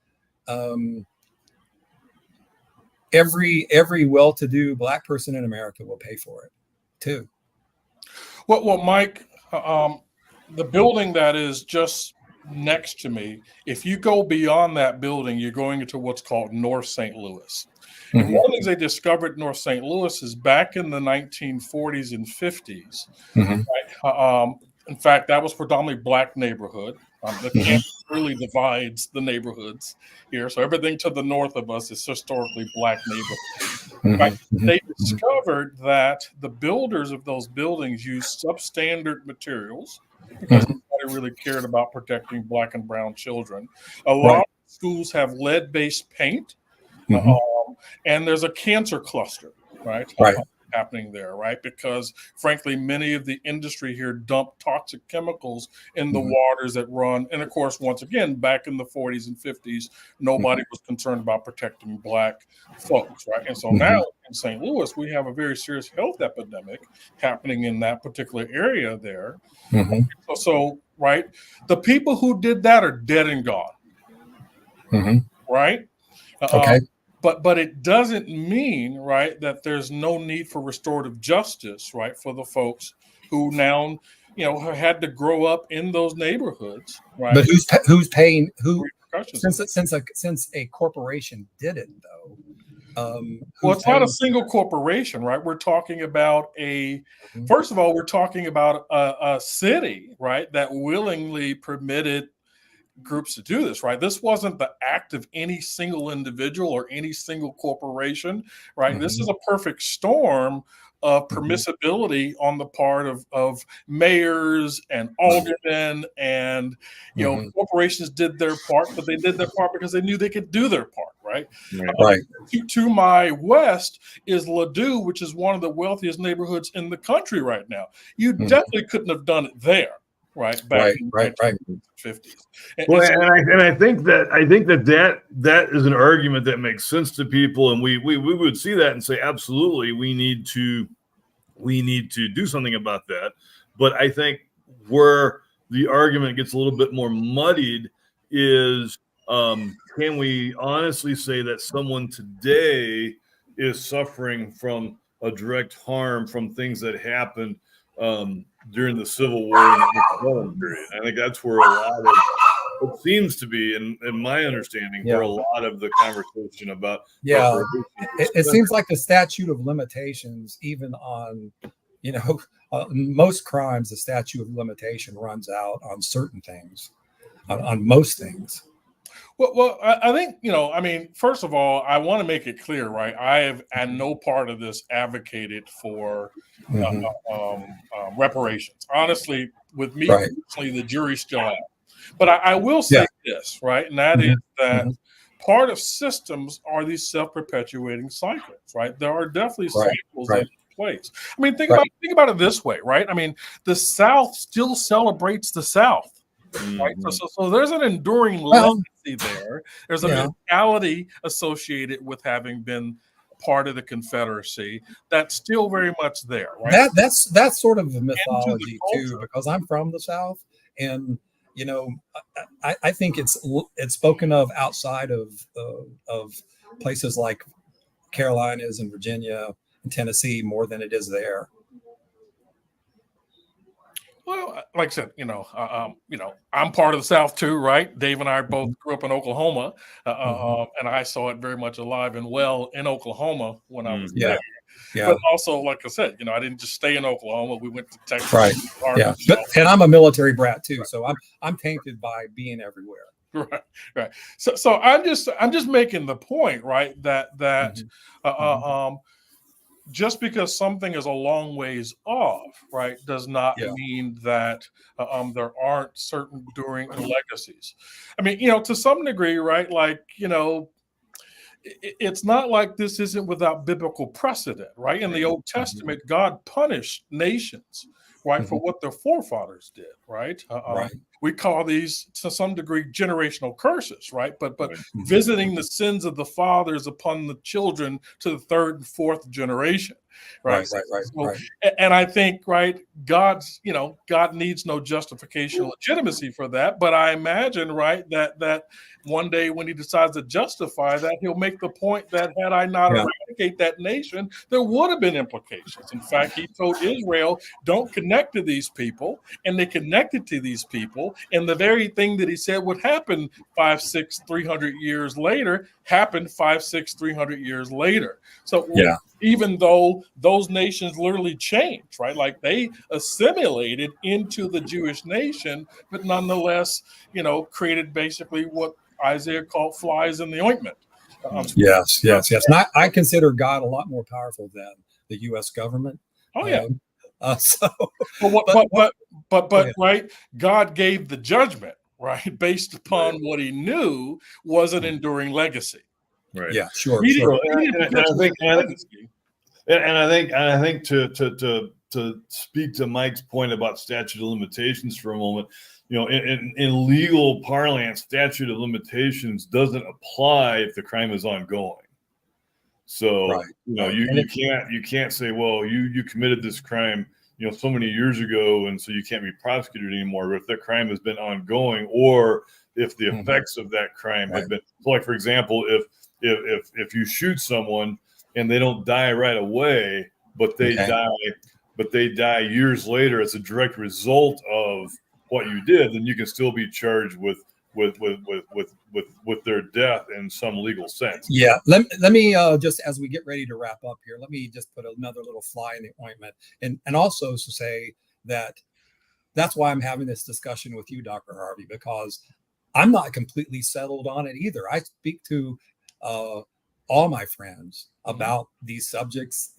every well-to-do black person in America will pay for it too. Well, Mike. The building that is just next to me, if you go beyond that building, you're going into what's called North St. Louis. And one of the things they discovered in North St. Louis is back in the 1940s and 50s. Right? In fact, that was predominantly black neighborhood. The campus really divides the neighborhoods here. So everything to the north of us is historically black neighborhood. Right? They discovered that the builders of those buildings used substandard materials, because nobody really cared about protecting black and brown children. A lot of schools have lead-based paint, and there's a cancer cluster, right? Happening there, right? Because frankly, many of the industry here dump toxic chemicals in the waters that run. And of course, once again, back in the 40s and 50s, nobody was concerned about protecting black folks, right? And so now in St. Louis, we have a very serious health epidemic happening in that particular area there. So, right, the people who did that are dead and gone, right? Okay. But it doesn't mean, right, that there's no need for restorative justice, right, for the folks who now, had to grow up in those neighborhoods, right? But who's paying? Since a corporation did it, though. Well, it's not a single corporation, right? We're talking about first of all, we're talking about a city, right, that willingly permitted groups to do this, right? This wasn't the act of any single individual or any single corporation, right? This is a perfect storm of permissibility on the part of mayors and aldermen, and corporations did their part, but they did their part because they knew they could do their part, right? To my west is Ladue, which is one of the wealthiest neighborhoods in the country right now. You definitely couldn't have done it there. Right, back in the 50s. And I think that is an argument that makes sense to people, and we would see that and say, absolutely, we need to do something about that. But I think where the argument gets a little bit more muddied is, can we honestly say that someone today is suffering from a direct harm from things that happened during the Civil War and the Vietnam period? I think that's where a lot of it seems to be, in my understanding, where a lot of the conversation about it seems like the statute of limitations, even on most crimes, the statute of limitation runs out on certain things, on most things. Well, I think, first of all, I want to make it clear, right? I have at no part of this advocated for reparations. Honestly, with me, personally, the jury's still out. But I will say this, right? And that is that part of systems are these self-perpetuating cycles, right? There are definitely cycles in place. I mean, think about it this way, right? I mean, the South still celebrates the South. Right, so there's an enduring legacy there. There's a mentality associated with having been part of the Confederacy that's still very much there. Right, that's sort of a mythology too, because I'm from the South, and I think it's spoken of outside of places like Carolinas and Virginia and Tennessee more than it is there. Well, like I said, I'm part of the South too, right? Dave and I both grew up in Oklahoma, and I saw it very much alive and well in Oklahoma when I was Yeah. there. Yeah. But also, like I said, I didn't just stay in Oklahoma. We went to Texas, Right. Yeah. And I'm a military brat too, so I'm tainted by being everywhere. Right. So I'm just making the point, right? That just because something is a long ways off, right, does not mean that there aren't certain enduring legacies. I mean, to some degree, right? Like, it's not like this isn't without biblical precedent, right? In the Old Testament, God punished nations, right, for what their forefathers did, right? Right. We call these, to some degree, generational curses, right? But visiting the sins of the fathers upon the children to the third and fourth generation, right? Right. And I think, right, God needs no justification or legitimacy for that. But I imagine, right, that one day when he decides to justify that, he'll make the point that had I not eradicate that nation, there would have been implications. In fact, he told Israel, don't connect to these people, and they connected to these people. And the very thing that he said would happen 300 years later happened 300 years later. So even though those nations literally changed, right? Like they assimilated into the Jewish nation, but nonetheless, created basically what Isaiah called flies in the ointment. Yes. And I consider God a lot more powerful than the U.S. government. Oh yeah. But right, God gave the judgment, right, based upon what he knew was an enduring legacy. Right. Yeah, sure. And I think to speak to Mike's point about statute of limitations for a moment, in legal parlance, statute of limitations doesn't apply if the crime is ongoing. So you can't say, well, you committed this crime so many years ago, and so you can't be prosecuted anymore. But if that crime has been ongoing, or if the effects of that crime have been, like for example, if you shoot someone and they don't die right away, but they die years later as a direct result of what you did, then you can still be charged with their death in some legal sense. Yeah. Let me just, as we get ready to wrap up here, let me just put another little fly in the ointment, and also to say that's why I'm having this discussion with you, Dr. Harvey, because I'm not completely settled on it either. I speak to all my friends about these subjects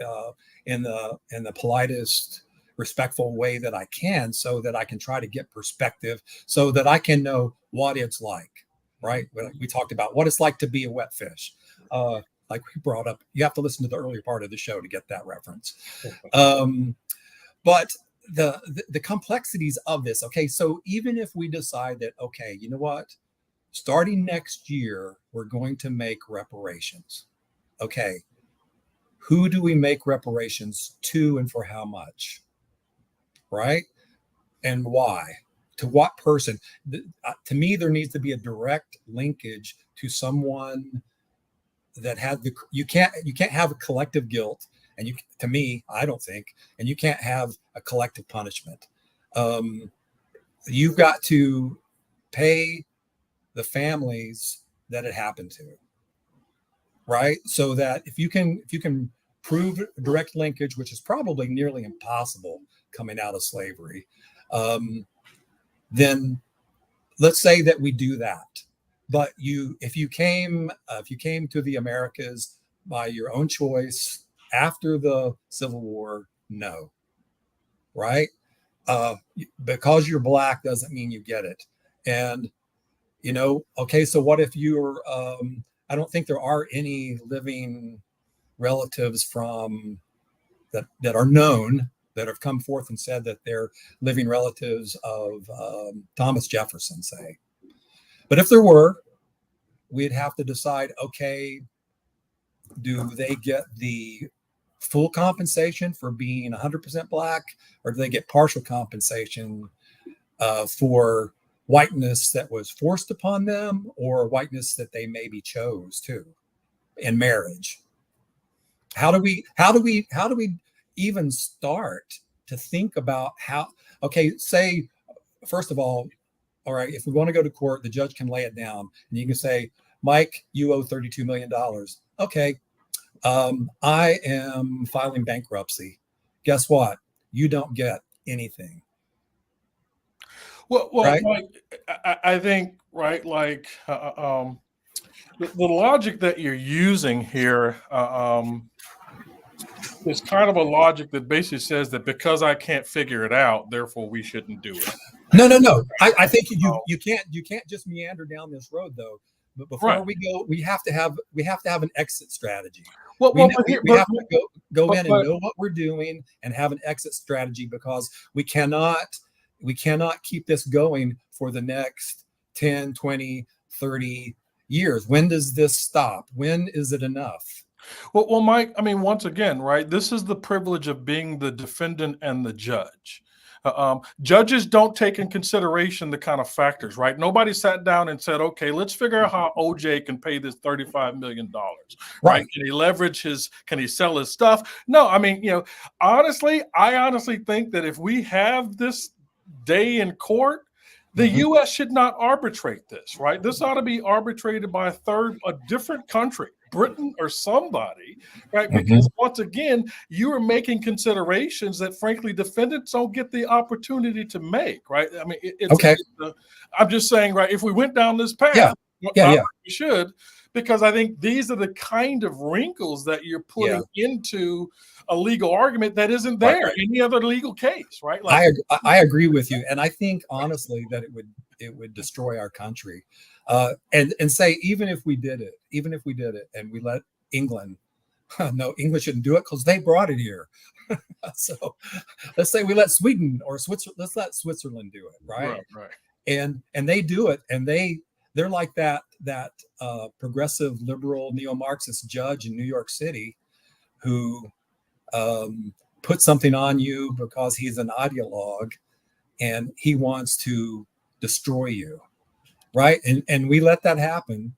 in the politest, respectful way that I can, so that I can try to get perspective, so that I can know what it's like, right? We talked about what it's like to be a wet fish. Like we brought up, you have to listen to the earlier part of the show to get that reference. But the complexities of this, okay, so even if we decide that, okay, you know what, starting next year, we're going to make reparations. Okay, who do we make reparations to and for how much? Right? And why? To what person? To me, there needs to be a direct linkage to someone that had you can't have a collective guilt, and to me, I don't think, and you can't have a collective punishment. You've got to pay the families that it happened to, right? So that if you can prove direct linkage, which is probably nearly impossible coming out of slavery, then let's say that we do that. But if you came to the Americas by your own choice after the Civil War, no, right? Because you're Black doesn't mean you get it. And okay, so what if you're? I don't think there are any living relatives from that are known that have come forth and said that they're living relatives of Thomas Jefferson, say. But if there were, we'd have to decide, okay, do they get the full compensation for being 100% Black, or do they get partial compensation for whiteness that was forced upon them, or whiteness that they maybe chose to in marriage? How do we even start to think about Okay, say, first of all right, if we want to go to court, the judge can lay it down and you can say, Mike, you owe $32 million. Okay, I am filing bankruptcy. Guess what? You don't get anything. Well, Right? Mike, I think, right, like the logic that you're using here is kind of a logic that basically says that because I can't figure it out, therefore we shouldn't do it. No. I think you can't just meander down this road though. But before we go, we have to have an exit strategy. We have to go in and know what we're doing and have an exit strategy, because we cannot keep this going for the next 10, 20, 30 years. When does this stop? When is it enough? Well, Mike, I mean, once again, right, this is the privilege of being the defendant and the judge. Judges don't take in consideration the kind of factors, right? Nobody sat down and said, okay, let's figure out how OJ can pay this $35 million, right? Can he sell his stuff? No, I mean, I honestly think that if we have this day in court, the U.S. should not arbitrate this, right? This ought to be arbitrated by a different country, Britain or somebody, right? Because once again, you are making considerations that, frankly, defendants don't get the opportunity to make, right? I mean, I'm just saying, right, if we went down this path, we should, because I think these are the kind of wrinkles that you're putting into a legal argument that isn't there in any other legal case, right? Like, I agree with you, and I think honestly that it would destroy our country, and say even if we did it, and we let England, no, England shouldn't do it because they brought it here. So let's say we let Sweden or Switzerland, let's let Switzerland do it, right? And they do it, and they're like that progressive liberal neo-Marxist judge in New York City who put something on you because he's an ideologue and he wants to destroy you, right? And we let that happen.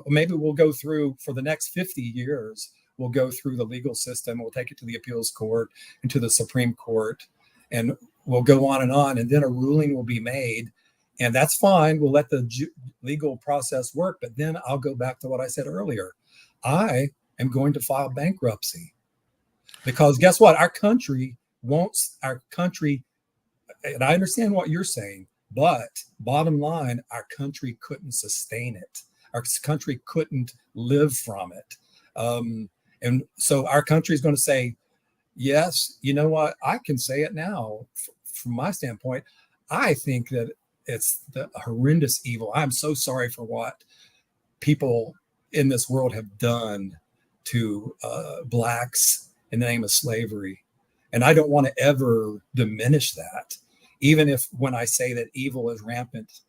Maybe we'll go through, for the next 50 years, we'll go through the legal system, we'll take it to the appeals court and to the Supreme Court, and we'll go on, and then a ruling will be made, and that's fine. We'll let the legal process work, but then I'll go back to what I said earlier. I am going to file bankruptcy. Because guess what? Our country, and I understand what you're saying, but bottom line, our country couldn't sustain it. Our country couldn't live from it. And so our country is going to say, yes, you know what? I can say it now. From my standpoint, I think that it's the horrendous evil. I'm so sorry for what people in this world have done to Blacks in the name of slavery. And I don't want to ever diminish that, even if when I say that evil is rampant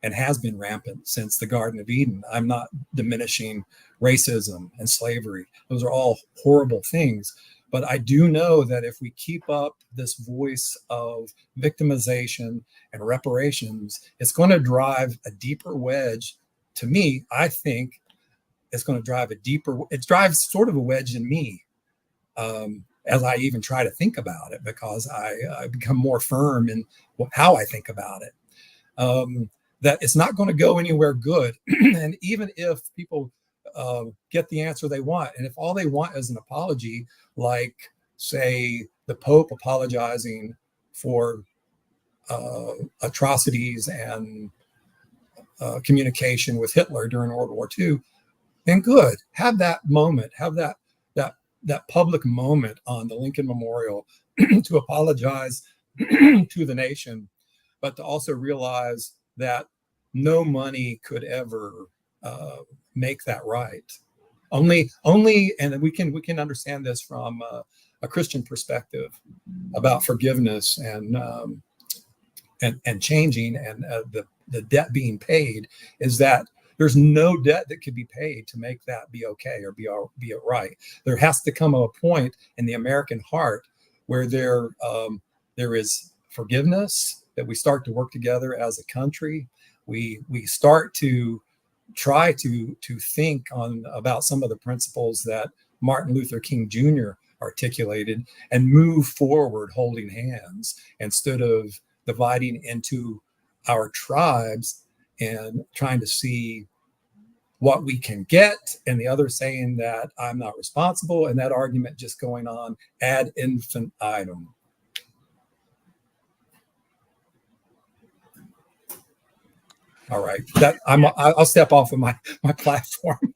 and has been rampant since the Garden of Eden, I'm not diminishing racism and slavery. Those are all horrible things. But I do know that if we keep up this voice of victimization and reparations, it's going to drive a deeper wedge. To me, I think it's going to drive it drives sort of a wedge in me. As I even try to think about it, because I become more firm in how I think about it, that it's not going to go anywhere good. And even if people get the answer they want, and if all they want is an apology, like, say, the Pope apologizing for atrocities and communication with Hitler during World War II, then good. Have that moment. Have that public moment on the Lincoln Memorial to apologize to the nation, but to also realize that no money could ever make that right. Only, and we can understand this from a Christian perspective about forgiveness and changing, and the debt being paid, is that there's no debt that could be paid to make that be okay or be it right. There has to come a point in the American heart where there is forgiveness, that we start to work together as a country. We start to try to think about some of the principles that Martin Luther King Jr. articulated, and move forward holding hands instead of dividing into our tribes and trying to see what we can get, and the other saying that I'm not responsible, and that argument just going on ad infinitum. All right, I'll step off of my platform.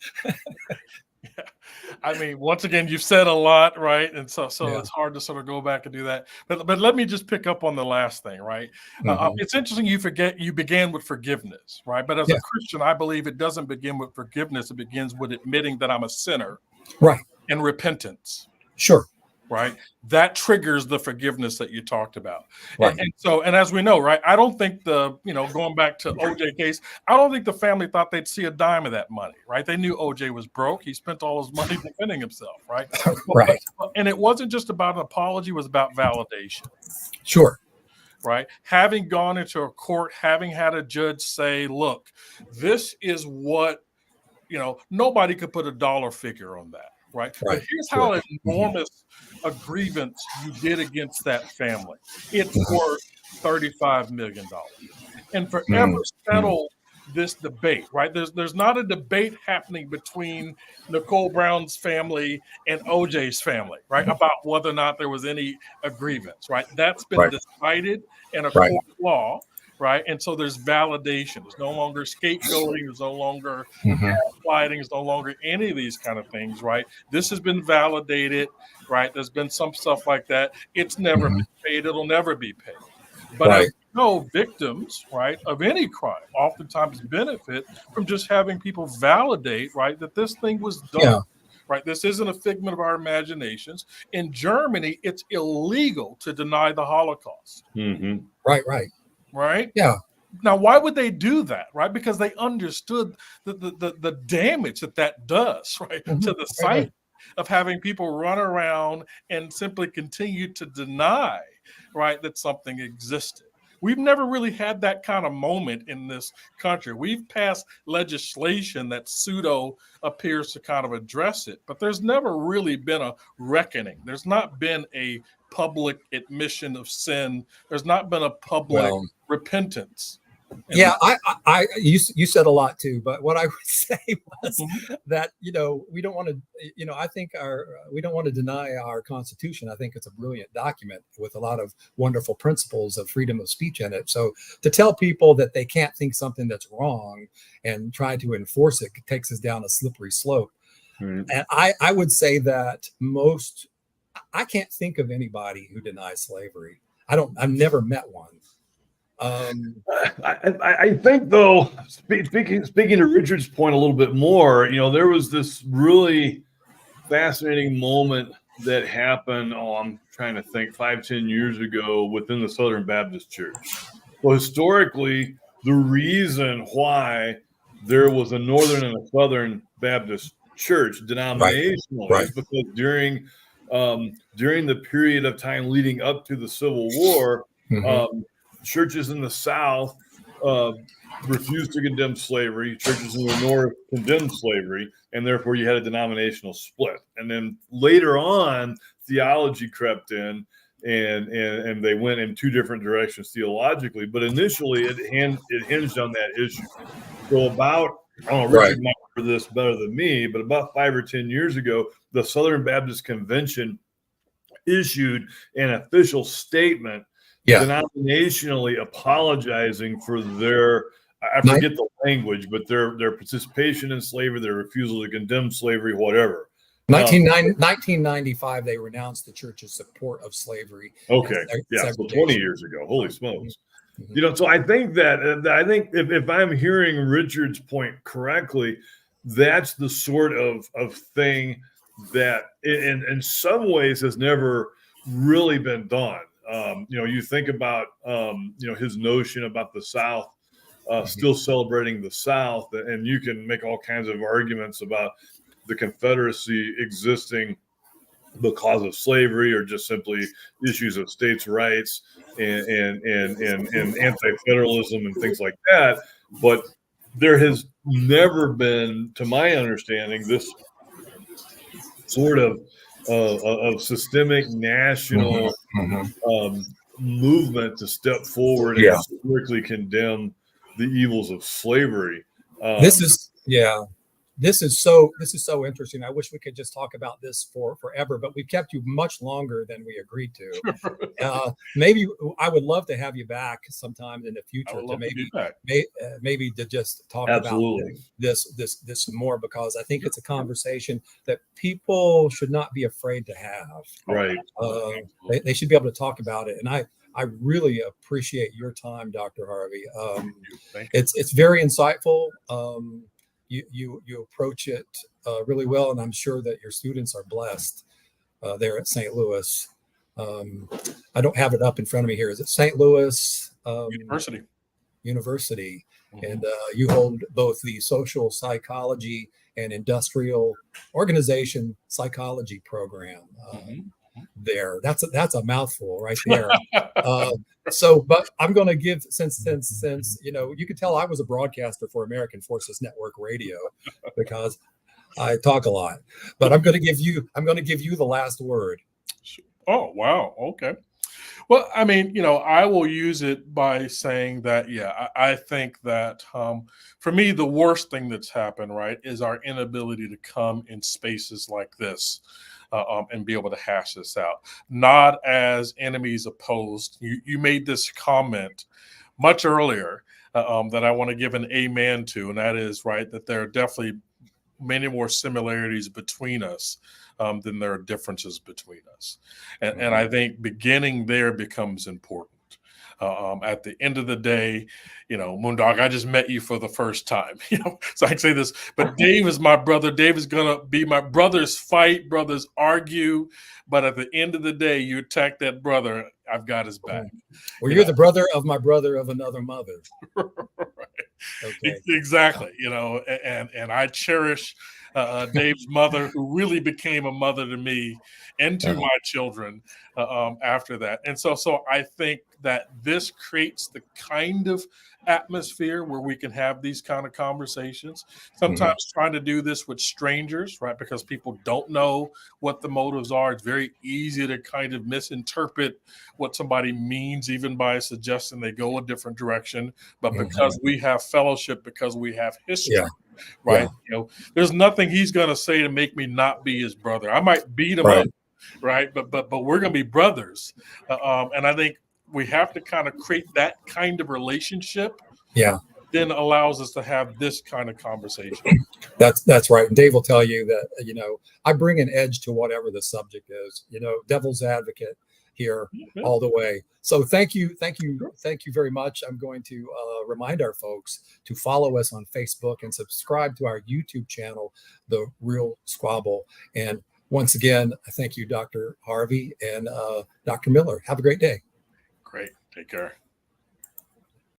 I mean, once again, you've said a lot, right? And so it's hard to sort of go back and do that. But let me just pick up on the last thing, right? It's interesting you began with forgiveness, right? But as a Christian, I believe it doesn't begin with forgiveness. It begins with admitting that I'm a sinner, right? And repentance. Sure. Right, that triggers the forgiveness that you talked about, right? And as we know, right, I don't think going back to OJ case, I don't think the family thought they'd see a dime of that money, right? They knew OJ was broke. He spent all his money defending himself, right? Right. And it wasn't just about an apology; it was about validation. Sure. Right, having gone into a court, having had a judge say, "Look, this is what nobody could put a dollar figure on that." Right. But here's how enormous a grievance you did against that family. It's worth $35 million. And forever settle this debate, right? There's not a debate happening between Nicole Brown's family and OJ's family, right? About whether or not there was any grievance, right? That's been decided in a court of law. Right. And so there's validation. There's no longer scapegoating. There's no longer gaslighting. There's no longer any of these kind of things. Right. This has been validated. Right. There's been some stuff like that. It's never been paid. It'll never be paid. But as you know, victims, right, of any crime oftentimes benefit from just having people validate, right, that this thing was done. Yeah. Right. This isn't a figment of our imaginations. In Germany, it's illegal to deny the Holocaust. Right. Right? Yeah. Now, why would they do that? Right? Because they understood the damage that does, right, to the psyche of having people run around and simply continue to deny, right, that something existed. We've never really had that kind of moment in this country. We've passed legislation that pseudo appears to kind of address it, but there's never really been a reckoning. There's not been a public admission of sin. There's not been a public repentance. Yeah, you said a lot too, but what I would say was that we don't want to I think we don't want to deny our Constitution. I think it's a brilliant document with a lot of wonderful principles of freedom of speech in it. So to tell people that they can't think something that's wrong and try to enforce it takes us down a slippery slope. And I would say that I can't think of anybody who denies slavery. I've never met one. I think, though, speaking to Richard's point a little bit more, there was this really fascinating moment that happened, I'm trying to think, 5-10 years ago within the Southern Baptist Church. Well, historically, the reason why there was a Northern and a Southern Baptist Church denominationally is because during the period of time leading up to the Civil War, churches in the South refused to condemn slavery. Churches in the North condemned slavery, and therefore you had a denominational split. And then later on, theology crept in, and they went in two different directions theologically. But initially, it hinged on that issue. So Richard might remember this better than me, but about 5 or 10 years ago, the Southern Baptist Convention issued an official statement denominationally apologizing for their, I forget the language, but their participation in slavery, their refusal to condemn slavery, whatever. 1995, they renounced the church's support of slavery. Okay, so 20 years ago. Holy smokes. So I think if I'm hearing Richard's point correctly, that's the sort of thing that in some ways has never really been done. You think about, his notion about the South still celebrating the South, and you can make all kinds of arguments about the Confederacy existing because of slavery or just simply issues of states' rights and anti-federalism and things like that. But there has never been, to my understanding, this sort of of systemic national movement to step forward and Yeah. strictly condemn the evils of slavery. This is This is so interesting. I wish we could just talk about this for forever, but we kept you much longer than we agreed to. Maybe I would love to have you back sometime in the future to maybe to just talk Absolutely. about this more, because I think it's a conversation that people should not be afraid to have. Right. They should be able to talk about it, and I really appreciate your time, Dr. Harvey. Thank you. It's very insightful. You approach it really well, and I'm sure that your students are blessed there at St. Louis. I don't have it up in front of me here. Is it St. Louis University? Mm-hmm. And you hold both the social psychology and industrial organization psychology program there. That's a mouthful right there. But I'm going to give, since you could tell I was a broadcaster for American Forces Network Radio because I talk a lot, but I'm going to give you the last word. Oh, wow. Okay. Well, I mean, I will use it by saying that, I think that for me, the worst thing that's happened, right, is our inability to come in spaces like this and be able to hash this out, not as enemies opposed. You made this comment much earlier that I want to give an amen to, and that is, right, that there are definitely many more similarities between us than there are differences between us. And I think beginning there becomes important. At the end of the day, Moondog, I just met you for the first time, so I can say this, but Dave is my brother. Dave is going to be my brothers fight, brothers argue. But at the end of the day, you attack that brother, I've got his back. Well, you're the brother of my brother of another mother. Right. Okay. Exactly. And I cherish Dave's mother, who really became a mother to me and to my children after that. And so I think that this creates the kind of atmosphere where we can have these kind of conversations. Sometimes trying to do this with strangers, right? Because people don't know what the motives are. It's very easy to kind of misinterpret what somebody means, even by suggesting they go a different direction. But because we have fellowship, because we have history, right? Yeah. There's nothing he's going to say to make me not be his brother. I might beat him up, right? But we're going to be brothers. And I think we have to kind of create that kind of relationship. Yeah. Then allows us to have this kind of conversation. That's right. And Dave will tell you that, I bring an edge to whatever the subject is, devil's advocate here all the way. So thank you very much. I'm going to remind our folks to follow us on Facebook and subscribe to our YouTube channel, The Real Squabble. And once again, I thank you, Dr. Harvey and Dr. Miller. Have a great day. Great. Take care.